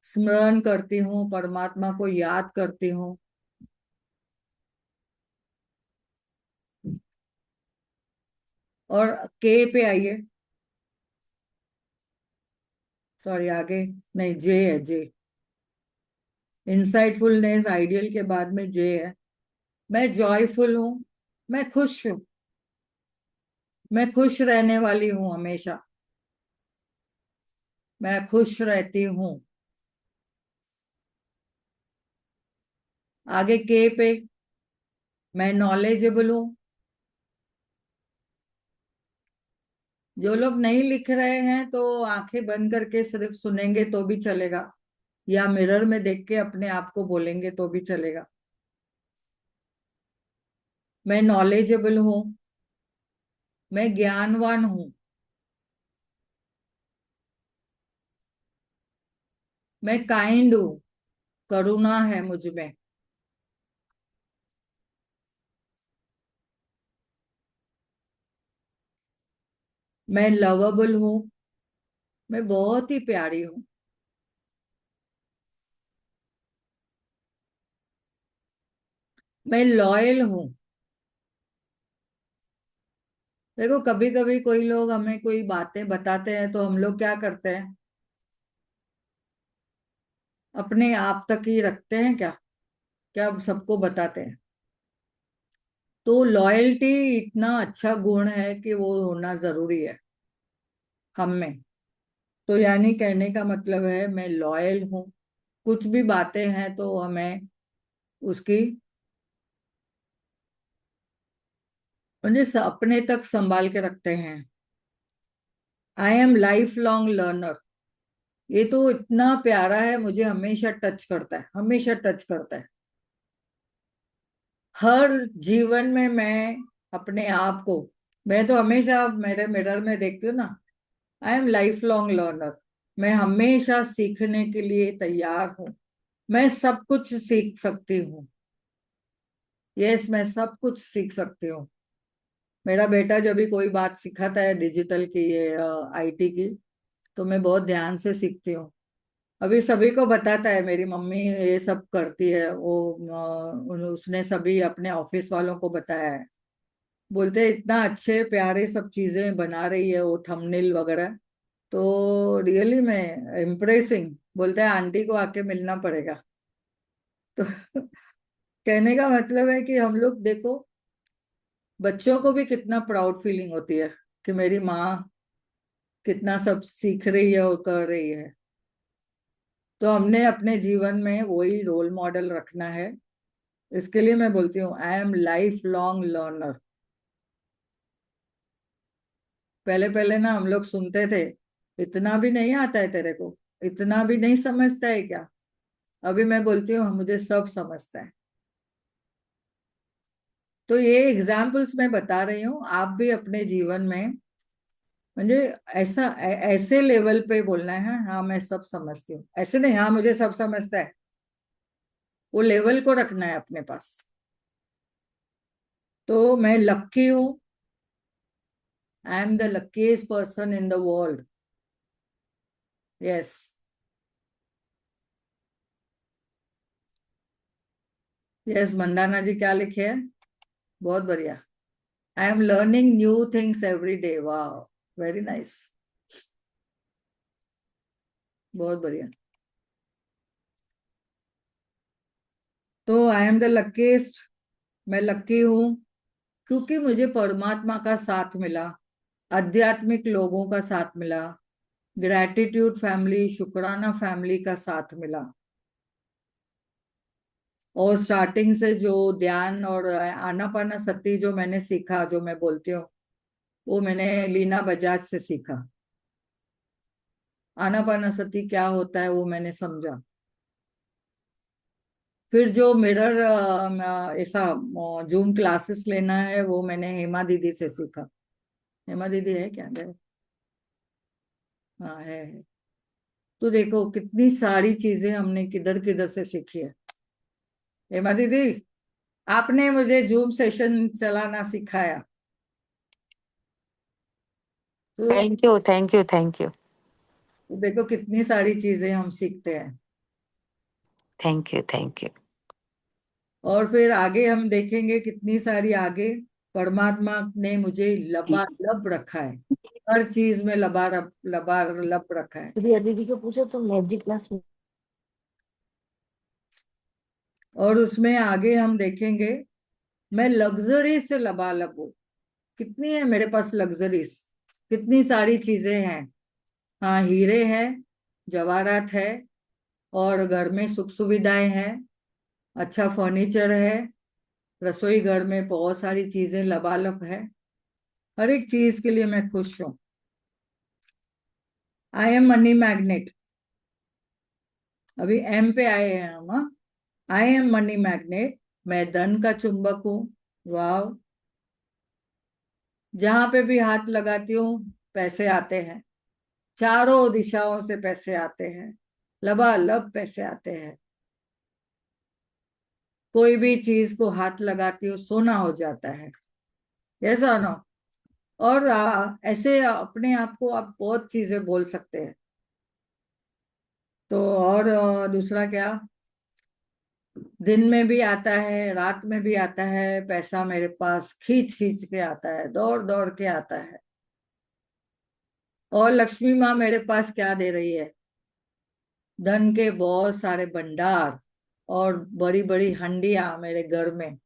स्मरण करती हूँ, परमात्मा को याद करती हूँ। और के पे आइए, सॉरी आगे नहीं, जे है, जे। इंसाइटफुलनेस आइडियल के बाद में जे है। मैं जॉयफुल हूं, मैं खुश हूं, मैं खुश रहने वाली हूं हमेशा, मैं खुश रहती हूँ। आगे के पे, मैं नॉलेजेबल हूं। जो लोग नहीं लिख रहे हैं तो आंखें बंद करके सिर्फ सुनेंगे तो भी चलेगा, या मिरर में देख के अपने आप को बोलेंगे तो भी चलेगा। मैं नॉलेजेबल हूं, मैं ज्ञानवान हूं, मैं काइंड हूं, करुणा है मुझ में, मैं लवेबल हूं, मैं बहुत ही प्यारी हूं, मैं लॉयल हूं। देखो कभी कभी कोई लोग हमें कोई बातें बताते हैं तो हम लोग क्या करते हैं, अपने आप तक ही रखते हैं क्या, क्या सबको बताते हैं? तो लॉयल्टी इतना अच्छा गुण है कि वो होना जरूरी है हम में। तो यानी कहने का मतलब है मैं लॉयल हूं, कुछ भी बातें हैं तो हमें उसकी मुझे अपने तक संभाल के रखते हैं। I am life long learner, ये तो इतना प्यारा है, मुझे हमेशा टच करता है, हमेशा टच करता है। हर जीवन में मैं अपने आप को, मैं तो हमेशा मेरे मिरर में देखती हूँ ना, I am life long learner. मैं हमेशा सीखने के लिए तैयार हूँ, मैं सब कुछ सीख सकती हूँ। यस, मैं सब कुछ सीख सकती हूँ। मेरा बेटा जब भी कोई बात सिखाता है डिजिटल की, ये आईटी की, तो मैं बहुत ध्यान से सीखती हूँ। अभी सभी को बताता है मेरी मम्मी ये सब करती है, वो उसने सभी अपने ऑफिस वालों को बताया है। बोलते हैं इतना अच्छे प्यारे सब चीजें बना रही है वो, थंबनेल वगैरह, तो रियली में इम्प्रेसिंग। बोलते हैं आंटी को आके मिलना पड़ेगा। तो कहने का मतलब है कि हम लोग देखो, बच्चों को भी कितना प्राउड फीलिंग होती है कि मेरी माँ कितना सब सीख रही है और कर रही है। तो हमने अपने जीवन में वही रोल मॉडल रखना है। इसके लिए मैं बोलती हूँ I am life long learner. पहले पहले ना हम लोग सुनते थे, इतना भी नहीं आता है तेरे को, इतना भी नहीं समझता है क्या? अभी मैं बोलती हूँ मुझे सब समझता है। तो ये एग्जाम्पल्स मैं बता रही हूँ, आप भी अपने जीवन में मुझे ऐसा ऐसे लेवल पे बोलना है, हाँ मैं सब समझती हूँ, ऐसे नहीं हाँ मुझे सब समझता है। वो लेवल को रखना है अपने पास। तो मैं लक्की हूँ, I am the luckiest person in the world. Yes. Yes, Mandana ji क्या लिखे हैं? बहुत बढ़िया। I am learning new things every day, वाह, वेरी नाइस, बहुत बढ़िया। तो आई एम द लकीस्ट, मैं लकी हूँ क्योंकि मुझे परमात्मा का साथ मिला, आध्यात्मिक लोगों का साथ मिला, ग्रैटिट्यूड फैमिली, शुक्राना फैमिली का साथ मिला। और स्टार्टिंग से जो ध्यान और आनापाना सती जो मैंने सीखा, जो मैं बोलती हूँ, वो मैंने लीना बजाज से सीखा। आनापाना सती क्या होता है वो मैंने समझा। फिर जो मिरर ऐसा जूम क्लासेस लेना है वो मैंने हेमा दीदी से सीखा। हेमा दीदी है क्या गए? हाँ है। तो देखो कितनी सारी चीजें हमने किधर किधर से सीखी है। हेमा दीदी, आपने मुझे जूम सेशन चलाना सिखाया। तो thank you, thank you, thank you, देखो कितनी सारी चीजें हम सीखते हैं। Thank you, thank you. और फिर आगे हम देखेंगे कितनी सारी आगे परमात्मा ने मुझे लबालब रखा है, हर चीज में लबालब रखा है। रिया दीदी को पूछो तो मैजिक क्लास में। और उसमें आगे हम देखेंगे मैं लग्जरी से लबालब हूँ। कितनी है मेरे पास लग्जरीज, कितनी सारी चीजें हैं। हाँ, हीरे हैं, जवाहरात है, और घर में सुख सुविधाएं हैं, अच्छा फर्नीचर है, रसोई घर में बहुत सारी चीजें लबालब है। हर एक चीज के लिए मैं खुश हूँ। I M money magnet. अभी एम पे आए हैं हम। आई एम मनी मैग्नेट, मैं धन का चुंबक हूँ। वाह, जहां पे भी हाथ लगाती हूँ पैसे आते हैं, चारों दिशाओं से पैसे आते हैं, लबालब पैसे आते हैं। कोई भी चीज को हाथ लगाती हूँ सोना हो जाता है, ऐसा ना। और ऐसे अपने आप को आप बहुत चीजें बोल सकते हैं। तो और दूसरा क्या, दिन में भी आता है, रात में भी आता है, पैसा मेरे पास खींच खींच के आता है, दौड़ दौड़ के आता है। और लक्ष्मी माँ मेरे पास क्या दे रही है, धन के बहुत सारे भंडार और बड़ी बड़ी हंडिया मेरे घर में।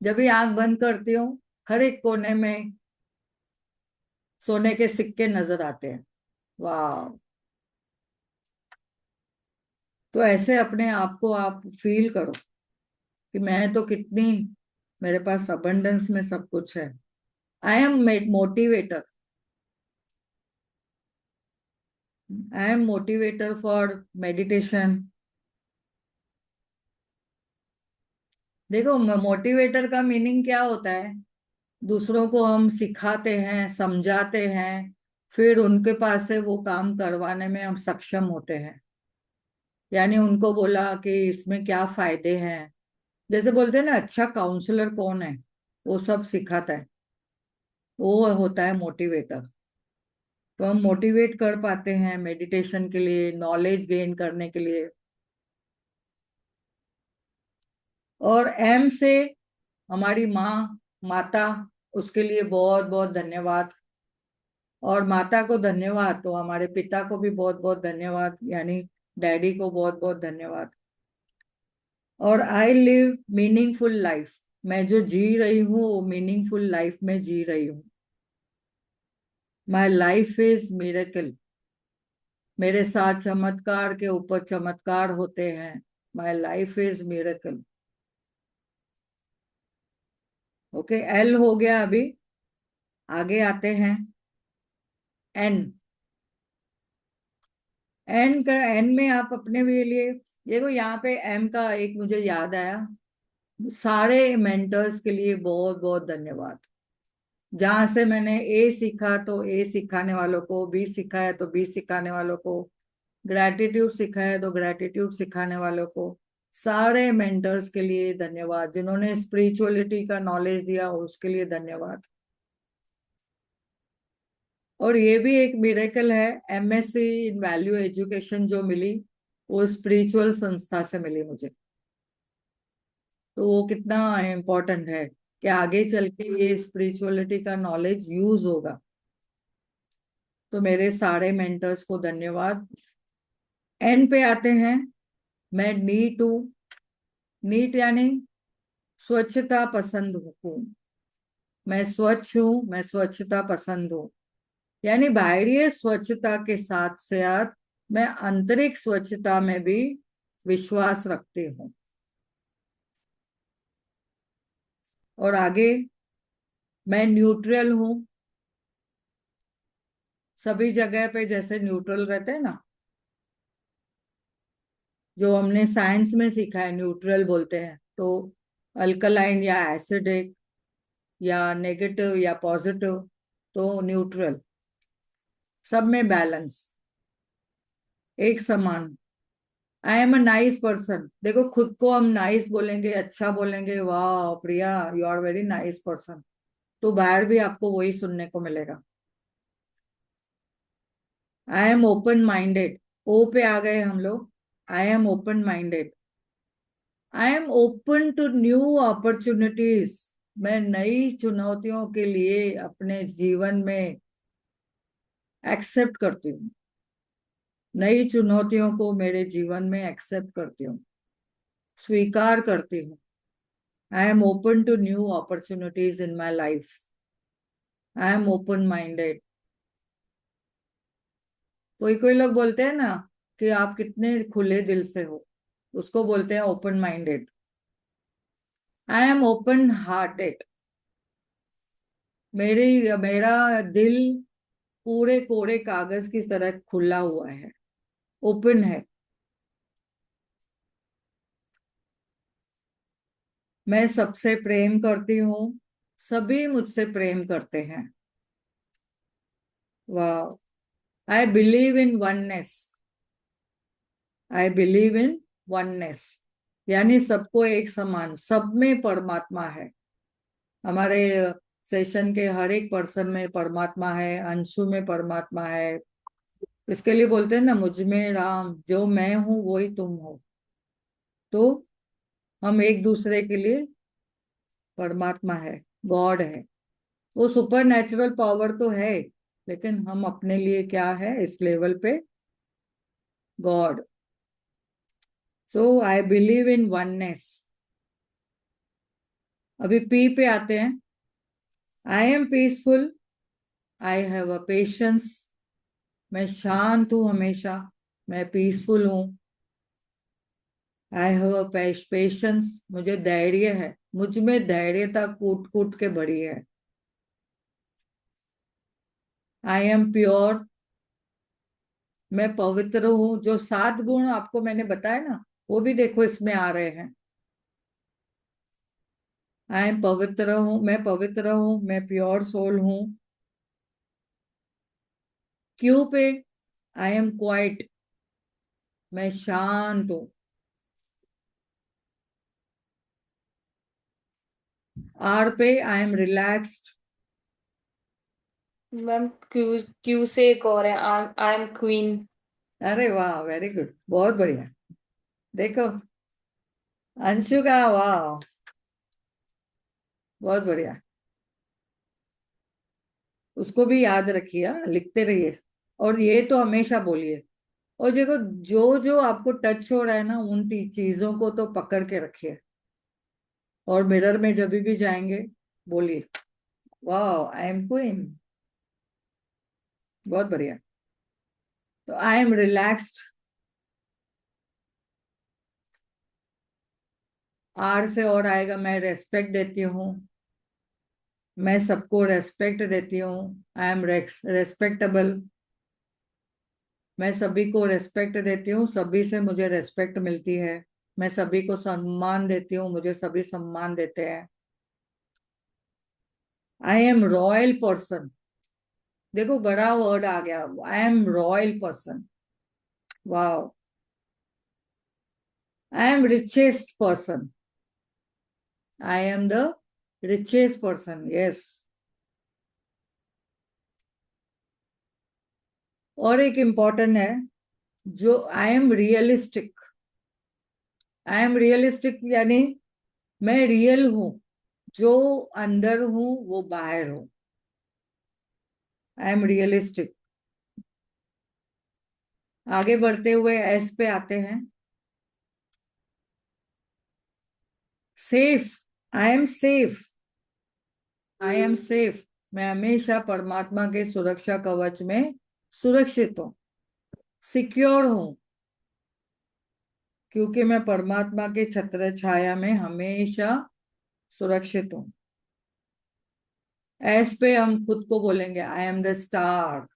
जब भी आंख बंद करती हूँ, हर एक कोने में सोने के सिक्के नजर आते हैं। वाह। तो ऐसे अपने आप को आप फील करो कि मैं तो कितनी, मेरे पास अबंडेंस में सब कुछ है। I M motivator. I am motivator for meditation. देखो, मोटिवेटर का मीनिंग क्या होता है, दूसरों को हम सिखाते हैं, समझाते हैं, फिर उनके पास से वो काम करवाने में हम सक्षम होते हैं। यानी उनको बोला कि इसमें क्या फायदे हैं, जैसे बोलते हैं ना, अच्छा काउंसलर कौन है, वो सब सिखाता है, वो होता है मोटिवेटर। तो हम मोटिवेट कर पाते हैं मेडिटेशन के लिए, नॉलेज गेन करने के लिए। और एम से हमारी माँ, माता, उसके लिए बहुत बहुत धन्यवाद। और माता को धन्यवाद तो हमारे पिता को भी बहुत बहुत धन्यवाद, यानी डैडी को बहुत बहुत धन्यवाद। और आई लिव मीनिंगफुल लाइफ, मैं जो जी रही हूँ वो मीनिंगफुल लाइफ में जी रही हूँ। माई लाइफ इज मिरेकल, मेरे साथ चमत्कार के ऊपर चमत्कार होते हैं। My life is miracle. Okay, L हो गया। अभी आगे आते हैं एन। एन का, एन में आप अपने भी लिए देखो, यहाँ पे एम का एक मुझे याद आया, सारे मेंटर्स के लिए बहुत बहुत धन्यवाद। जहां से मैंने ए सीखा तो ए सिखाने वालों को, बी सीखा है तो बी सिखाने वालों को, ग्रैटिट्यूड सीखा है तो ग्रैटिट्यूड सिखाने वालों को, सारे मेंटर्स के लिए धन्यवाद। जिन्होंने स्पिरिचुअलिटी का नॉलेज दिया उसके लिए धन्यवाद। और ये भी एक मिरेकल है, एमएससी इन वैल्यू एजुकेशन जो मिली वो स्पिरिचुअल संस्था से मिली मुझे। तो वो कितना इम्पोर्टेंट है कि आगे चल के ये स्पिरिचुअलिटी का नॉलेज यूज होगा। तो मेरे सारे मेंटर्स को धन्यवाद। एन पे आते हैं, मैं नीट हूँ। नीट यानी स्वच्छता पसंद हूँ, मैं स्वच्छ हूँ, मैं स्वच्छता पसंद हूँ। यानी बाहरी स्वच्छता के साथ साथ मैं आंतरिक स्वच्छता में भी विश्वास रखती हूँ। और आगे, मैं न्यूट्रल हूँ। सभी जगह पे जैसे न्यूट्रल रहते हैं ना, जो हमने साइंस में सीखा है, न्यूट्रल बोलते हैं तो अल्कलाइन या एसिडिक या नेगेटिव या पॉजिटिव, तो न्यूट्रल, सब में बैलेंस, एक समान। I am a nice person. देखो, खुद को हम नाइस बोलेंगे, अच्छा बोलेंगे, वाह Priya you are very nice person, तो बाहर भी आपको वही सुनने को मिलेगा। I am open minded, O पे आ गए हम लोग। I am open minded, I am open to new opportunities. मैं नई चुनौतियों के लिए अपने जीवन में एक्सेप्ट करती हूँ, नई चुनौतियों को मेरे जीवन में एक्सेप्ट करती हूँ, स्वीकार करती हूँ। I am open to new opportunities in my life. I am open minded. कोई कोई लोग बोलते हैं ना कि आप कितने खुले दिल से हो, उसको बोलते हैं open minded. I am open hearted. मेरा दिल पूरे कोरे कागज की तरह खुला हुआ है, ओपन है। मैं सबसे प्रेम करती हूँ, सभी मुझसे प्रेम करते हैं। वाह। I believe in oneness. I believe in oneness, यानी सबको एक समान, सब में परमात्मा है। हमारे सेशन के हर एक पर्सन में परमात्मा है, अंशु में परमात्मा है। इसके लिए बोलते हैं ना, मुझ में राम, जो मैं हूं वही तुम हो। तो हम एक दूसरे के लिए परमात्मा है, गॉड है। वो सुपर नेचुरल पावर तो है, लेकिन हम अपने लिए क्या है इस लेवल पे, God. So I believe in oneness. अभी पी पे आते हैं। I M peaceful. I have a patience. मैं शांत हूं हमेशा, मैं पीसफुल हूं। I have a patience. मुझे धैर्य है, मुझ में धैर्यता कूट कूट के भरी है। I am pure. मैं पवित्र हूं। जो 7 गुण आपको मैंने बताया ना, वो भी देखो इसमें आ रहे हैं। आई एम पवित्र हूं, मैं पवित्र हूं, मैं प्योर सोल हूं। क्यू पे आई एम क्वाइट। मैं शांत हूं। आर पे I am relaxed. Ma'am Q Q से एक और है, आई एम क्वीन। अरे वाह, वेरी गुड, बहुत बढ़िया। देखो अंशु का, वाह, बहुत बढ़िया। उसको भी याद रखिए, हाँ, लिखते रहिए। और ये तो हमेशा बोलिए। और देखो, जो जो आपको टच हो रहा है ना, उन चीजों को तो पकड़ के रखिए। और मिरर में जब भी जाएंगे बोलिए, वाह आई एम क्वीन। बहुत बढ़िया। तो आई एम रिलैक्स्ड। आर से और आएगा, मैं रेस्पेक्ट देती हूँ। मैं सबको रेस्पेक्ट देती हूँ। I M respectable. मैं सभी को रेस्पेक्ट देती हूँ, सभी से मुझे रेस्पेक्ट मिलती है। मैं सभी को सम्मान देती हूँ, मुझे सभी सम्मान देते हैं। I M royal person. देखो बड़ा वर्ड आ गया, आई एम रॉयल पर्सन। वाह। I am richest person. I am the richest person, yes. और एक इंपॉर्टेंट है, जो I am realistic. I am realistic यानी मैं रियल हूं, जो अंदर हूं वो बाहर हूं। आई एम रियलिस्टिक। आगे बढ़ते हुए एस पे आते हैं। Safe. I am safe. I am safe. मैं हमेशा परमात्मा के सुरक्षा कवच में सुरक्षित हूं, सिक्योर हूं, क्योंकि मैं परमात्मा के छत्र छाया में हमेशा सुरक्षित हूं। एस पे हम खुद को बोलेंगे, आई am the star.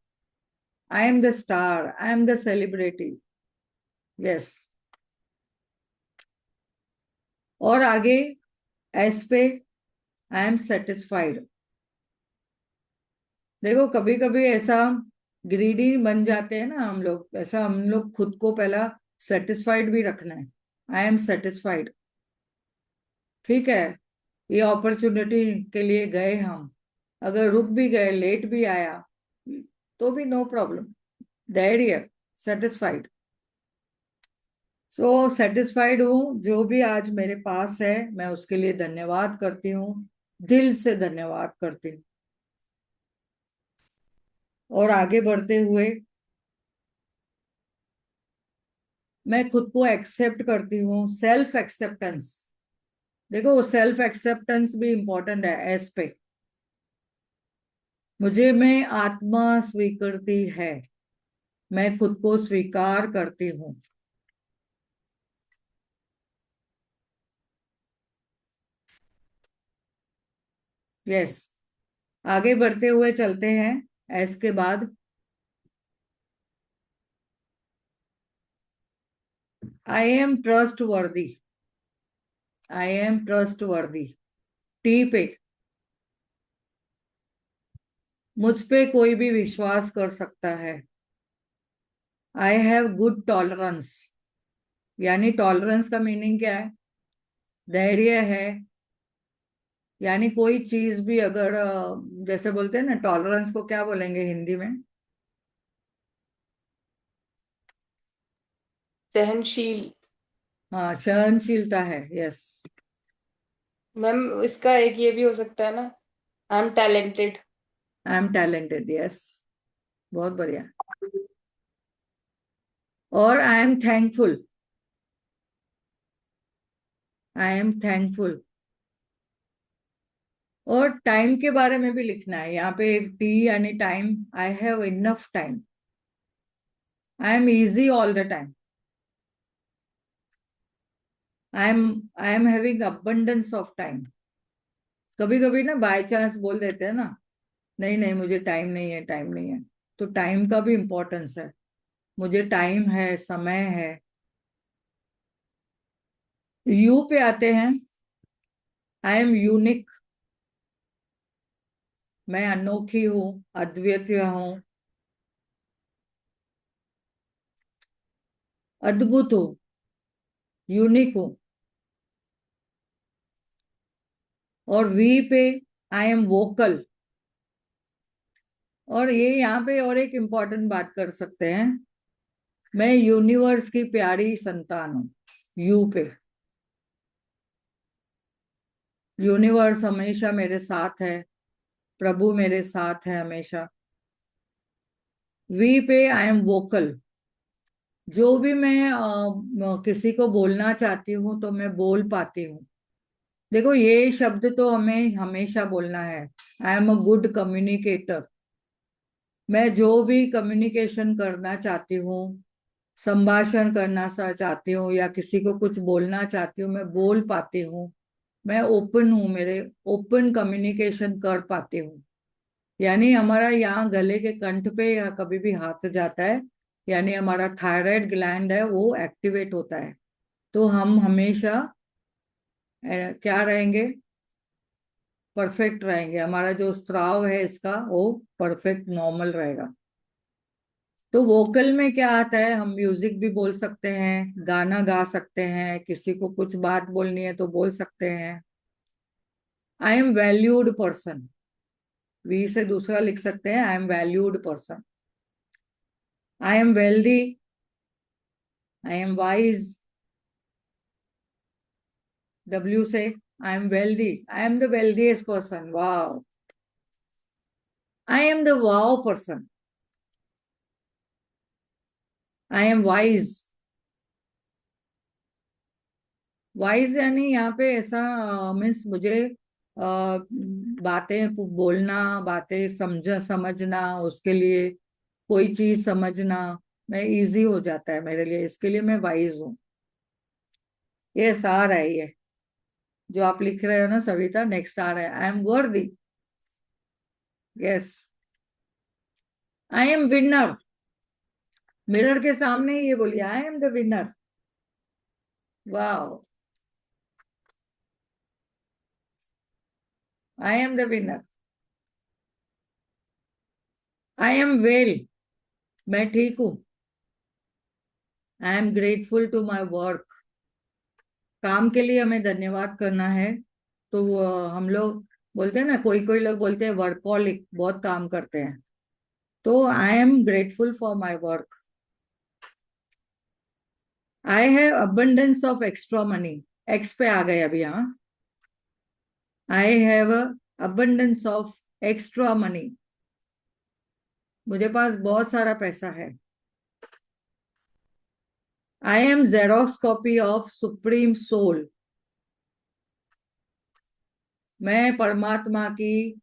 I am the star, I am the celebrity, yes. और आगे एस पे आई एम सेटिस्फाइड। देखो कभी कभी ऐसा ग्रीडी बन जाते हैं ना हम लोग, ऐसा हम लोग खुद को पहला सेटिस्फाइड भी रखना है। I am satisfied. ठीक है, ये अपॉर्चुनिटी के लिए गए हम, अगर रुक भी गए, लेट भी आया, तो भी नो प्रॉब्लम। धैर्य, सेटिस्फाइड। सो सेटिस्फाइड हूँ, जो भी आज मेरे पास है मैं उसके लिए धन्यवाद करती हूँ। दिल से धन्यवाद करती हूँ। और आगे बढ़ते हुए मैं खुद को एक्सेप्ट करती हूँ, सेल्फ एक्सेप्टेंस। देखो वो सेल्फ एक्सेप्टेंस भी इंपॉर्टेंट है एस पे। मुझे में आत्मा स्वीकृति है, मैं खुद को स्वीकार करती हूँ। यस, आगे बढ़ते हुए चलते हैं एस के बाद। आई एम ट्रस्ट वर्दी, आई एम ट्रस्ट वर्दी। टी पे, मुझ पे कोई भी विश्वास कर सकता है। आई हैव गुड टॉलरेंस, यानी टॉलरेंस का मीनिंग क्या है? धैर्य है, यानी कोई चीज भी अगर जैसे बोलते हैं ना, टॉलरेंस को क्या बोलेंगे हिंदी में? सहनशील। हाँ, सहनशीलता है। यस, मैम इसका एक ये भी हो सकता है ना, I am talented. I am talented. Yes, बहुत बढ़िया। और I am thankful, I am thankful. और टाइम के बारे में भी लिखना है यहाँ पे, एक टी यानी time. I have enough time, I am easy all the time, I am having abundance of time. कभी कभी ना बाय चांस बोल देते हैं ना, नहीं नहीं मुझे टाइम नहीं है, टाइम नहीं है। तो टाइम का भी इम्पोर्टेंस है, मुझे टाइम है, समय है। यू पे आते हैं, आई एम यूनिक, मैं अनोखी हूँ, अद्वितीय हूँ, अद्भुत हूँ, यूनिक हूँ। और वी पे आई एम वोकल। और ये यहाँ पे और एक इम्पॉर्टेंट बात कर सकते हैं, मैं यूनिवर्स की प्यारी संतान हूँ। यू पे, यूनिवर्स हमेशा मेरे साथ है, प्रभु मेरे साथ है हमेशा। वी पे आई एम वोकल, जो भी मैं किसी को बोलना चाहती हूँ तो मैं बोल पाती हूँ। देखो ये शब्द तो हमें हमेशा बोलना है, I am a good communicator. मैं जो भी कम्युनिकेशन करना चाहती हूँ, संभाषण करना चाहती हूँ या किसी को कुछ बोलना चाहती हूँ, मैं बोल पाती हूँ। मैं ओपन हूँ, मेरे ओपन कम्युनिकेशन कर पाती हूँ। यानी हमारा यहाँ गले के कंठ पे या कभी भी हाथ जाता है, यानी हमारा थायराइड ग्लैंड है वो एक्टिवेट होता है। तो हम हमेशा क्या रहेंगे? परफेक्ट रहेंगे, हमारा जो स्त्राव है इसका वो परफेक्ट नॉर्मल रहेगा। तो वोकल में क्या आता है? हम म्यूजिक भी बोल सकते हैं, गाना गा सकते हैं, किसी को कुछ बात बोलनी है तो बोल सकते हैं। I am valued person, V से दूसरा लिख सकते हैं, I am valued person. I am wealthy, I am wise. W से I am wealthy, I am the wealthiest person, wow. I am the wow person, I am wise. Wise यानी यहाँ पे ऐसा मीन्स मुझे बातें बोलना, बातें समझना, उसके लिए कोई चीज समझना मैं इजी हो जाता है मेरे लिए, इसके लिए मैं वाइज हूँ। ये सार है ये जो आप लिख रहे हो ना सविता। नेक्स्ट आ रहा है, I am worthy. Yes, I am winner. Mirror के सामने ही ये बोलिए, I am the winner. Wow, I am the winner. I am well, मैं ठीक हूँ। I am grateful to my work, काम के लिए हमें धन्यवाद करना है। तो हम लोग बोलते हैं ना, कोई कोई लोग बोलते हैं वर्कहॉलिक, बहुत काम करते हैं। तो I am grateful for my work. I have abundance of extra money, एक्स पे आ गए अभी यहाँ। I have abundance of extra money, मुझे पास बहुत सारा पैसा है। I am Xerox copy of supreme soul, मैं परमात्मा की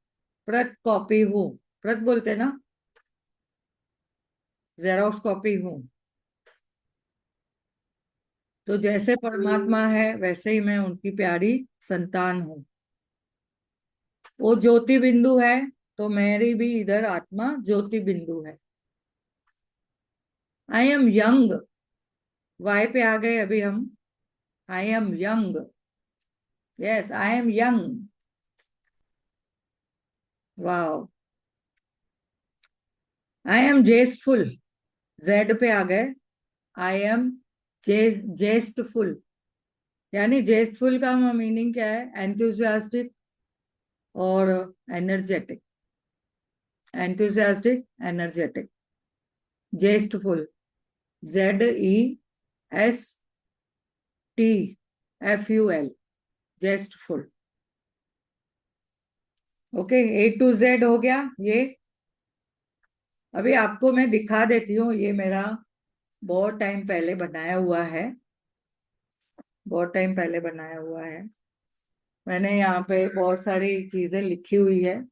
प्रत कॉपी हूं, प्रत बोलते ना, जेरोक्स कॉपी हूं। तो जैसे परमात्मा है वैसे ही मैं उनकी प्यारी संतान हूं। वो ज्योति बिंदु है तो मेरी भी इधर आत्मा ज्योति बिंदु है। आई एम यंग, वाई पे आ गए अभी हम। I am young, yes I am young, wow. I am zestful, Z पे आ गए। आई एम जेस्टफुल, यानी जेस्टफुल का मीनिंग क्या है? एंथुजियास्टिक और energetic, enthusiastic energetic. Zestful, ZESTFUL, zestful. Okay, A to Z हो गया ये। अभी आपको मैं दिखा देती हूँ, ये मेरा बहुत टाइम पहले बनाया हुआ है, बहुत टाइम पहले बनाया हुआ है। मैंने यहाँ पे बहुत सारी चीजें लिखी हुई है,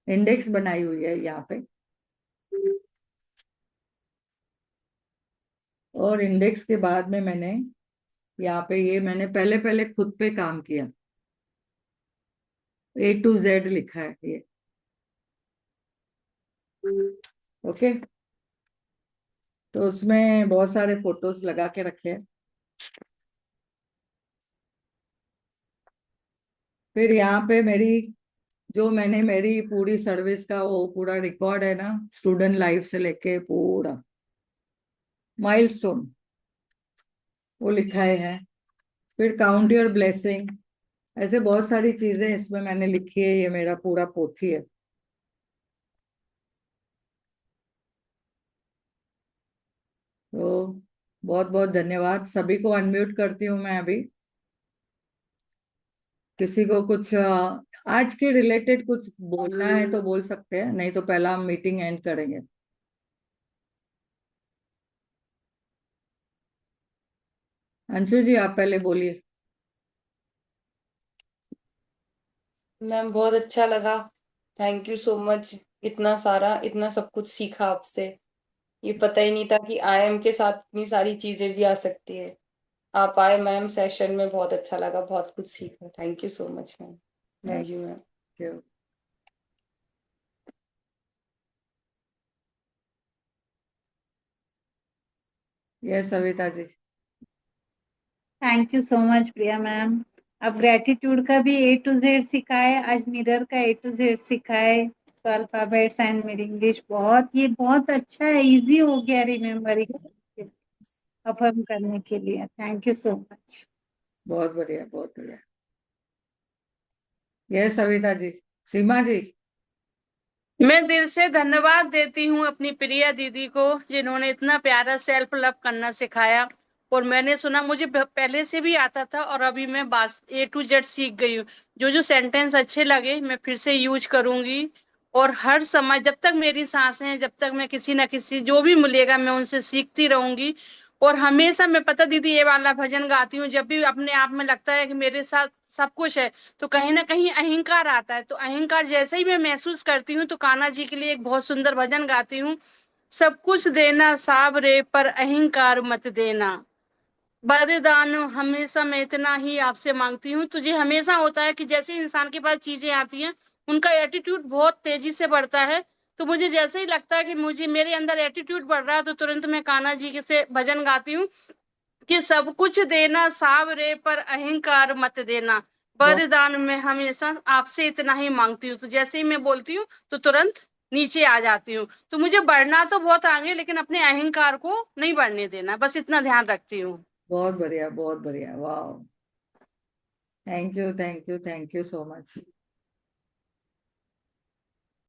इंडेक्स बनाई हुई है यहाँ पे, और इंडेक्स के बाद में मैंने यहाँ पे ये मैंने पहले पहले खुद पे काम किया। A to Z लिखा है ये। ओके, तो उसमें बहुत सारे फोटोज लगा के रखे हैं। फिर यहाँ पे मेरी जो मैंने मेरी पूरी सर्विस का वो पूरा रिकॉर्ड है ना, स्टूडेंट लाइफ से लेके पूरा माइलस्टोन वो लिखा है। फिर काउंट योर ब्लेसिंग, ऐसे बहुत सारी चीजें इसमें मैंने लिखी है। ये मेरा पूरा पोथी है। तो बहुत बहुत धन्यवाद सभी को। अनम्यूट करती हूँ मैं अभी। किसी को कुछ आज के रिलेटेड कुछ बोलना है तो बोल सकते हैं, नहीं तो पहला हम मीटिंग एंड करेंगे। अंशु जी आप पहले बोलिए। मैम बहुत अच्छा लगा, थैंक यू सो मच। इतना सारा, इतना सब कुछ सीखा आपसे, ये पता ही नहीं था कि IIM के साथ इतनी सारी चीजें भी आ सकती है। आप आए मैम सेशन में, बहुत अच्छा लगा, बहुत कुछ सीखा। Thank you so much ma'am. Thank you ma'am. Yes Savita ji. Thank you so much Priya ma'am. अब ग्रेटिट्यूड का भी A to Z सिखाए, आज मिरर का A to Z सिखाए, तो अल्फाबेट्स एंड मिरर इंग्लिश बहुत, ये बहुत अच्छा है, इजी हो गया रिमेम्बरिंग, अफर्म करने के लिए। Thank you so much. बहुत बढ़िया, बहुत बढ़िया। यस सविता जी। सीमा जी। मैं दिल से धन्यवाद देती हूँ अपनी प्रिया दीदी को, जिन्होंने इतना प्यारा सेल्फ लव करना सिखाया। और मैंने सुना, मुझे पहले से भी आता था और अभी मैं A to Z सीख गई हूँ। जो जो सेंटेंस अच्छे लगे मैं फिर से यूज करूंगी। और हर समय जब तक मेरी सांसें हैं, जब तक मैं किसी ना किसी जो भी मिलेगा मैं उनसे सीखती रहूंगी। और हमेशा मैं, पता दीदी, ये वाला भजन गाती हूँ जब भी अपने आप में लगता है कि मेरे साथ सब कुछ है, तो कहीं ना कहीं अहंकार आता है। तो अहंकार जैसे ही मैं महसूस करती हूँ तो कान्हा जी के लिए एक बहुत सुंदर भजन गाती हूँ। सब कुछ देना सावरे पर अहंकार मत देना, वरदान हमेशा मैं इतना ही आपसे मांगती हूँ। तुझे हमेशा होता है कि जैसे इंसान के पास चीजें आती हैं उनका एटीट्यूड बहुत तेजी से बढ़ता है। तो मुझे जैसे ही लगता है कि मुझे, मेरे अंदर एटीट्यूड बढ़ रहा है, तो तुरंत मैं कान्हा जी के से भजन गाती हूँ कि सब कुछ देना सावरे पर अहंकार मत देना, बहुत वरदान मैं हमेशा आपसे इतना ही मांगती हूँ। तो जैसे ही मैं बोलती हूँ तो तुरंत नीचे आ जाती हूँ। तो मुझे बढ़ना तो बहुत आगे, लेकिन अपने अहंकार को नहीं बढ़ने देना, बस इतना ध्यान रखती हूँ। बहुत बढ़िया, बहुत बढ़िया, वाह। Thank you, thank you, thank you so much.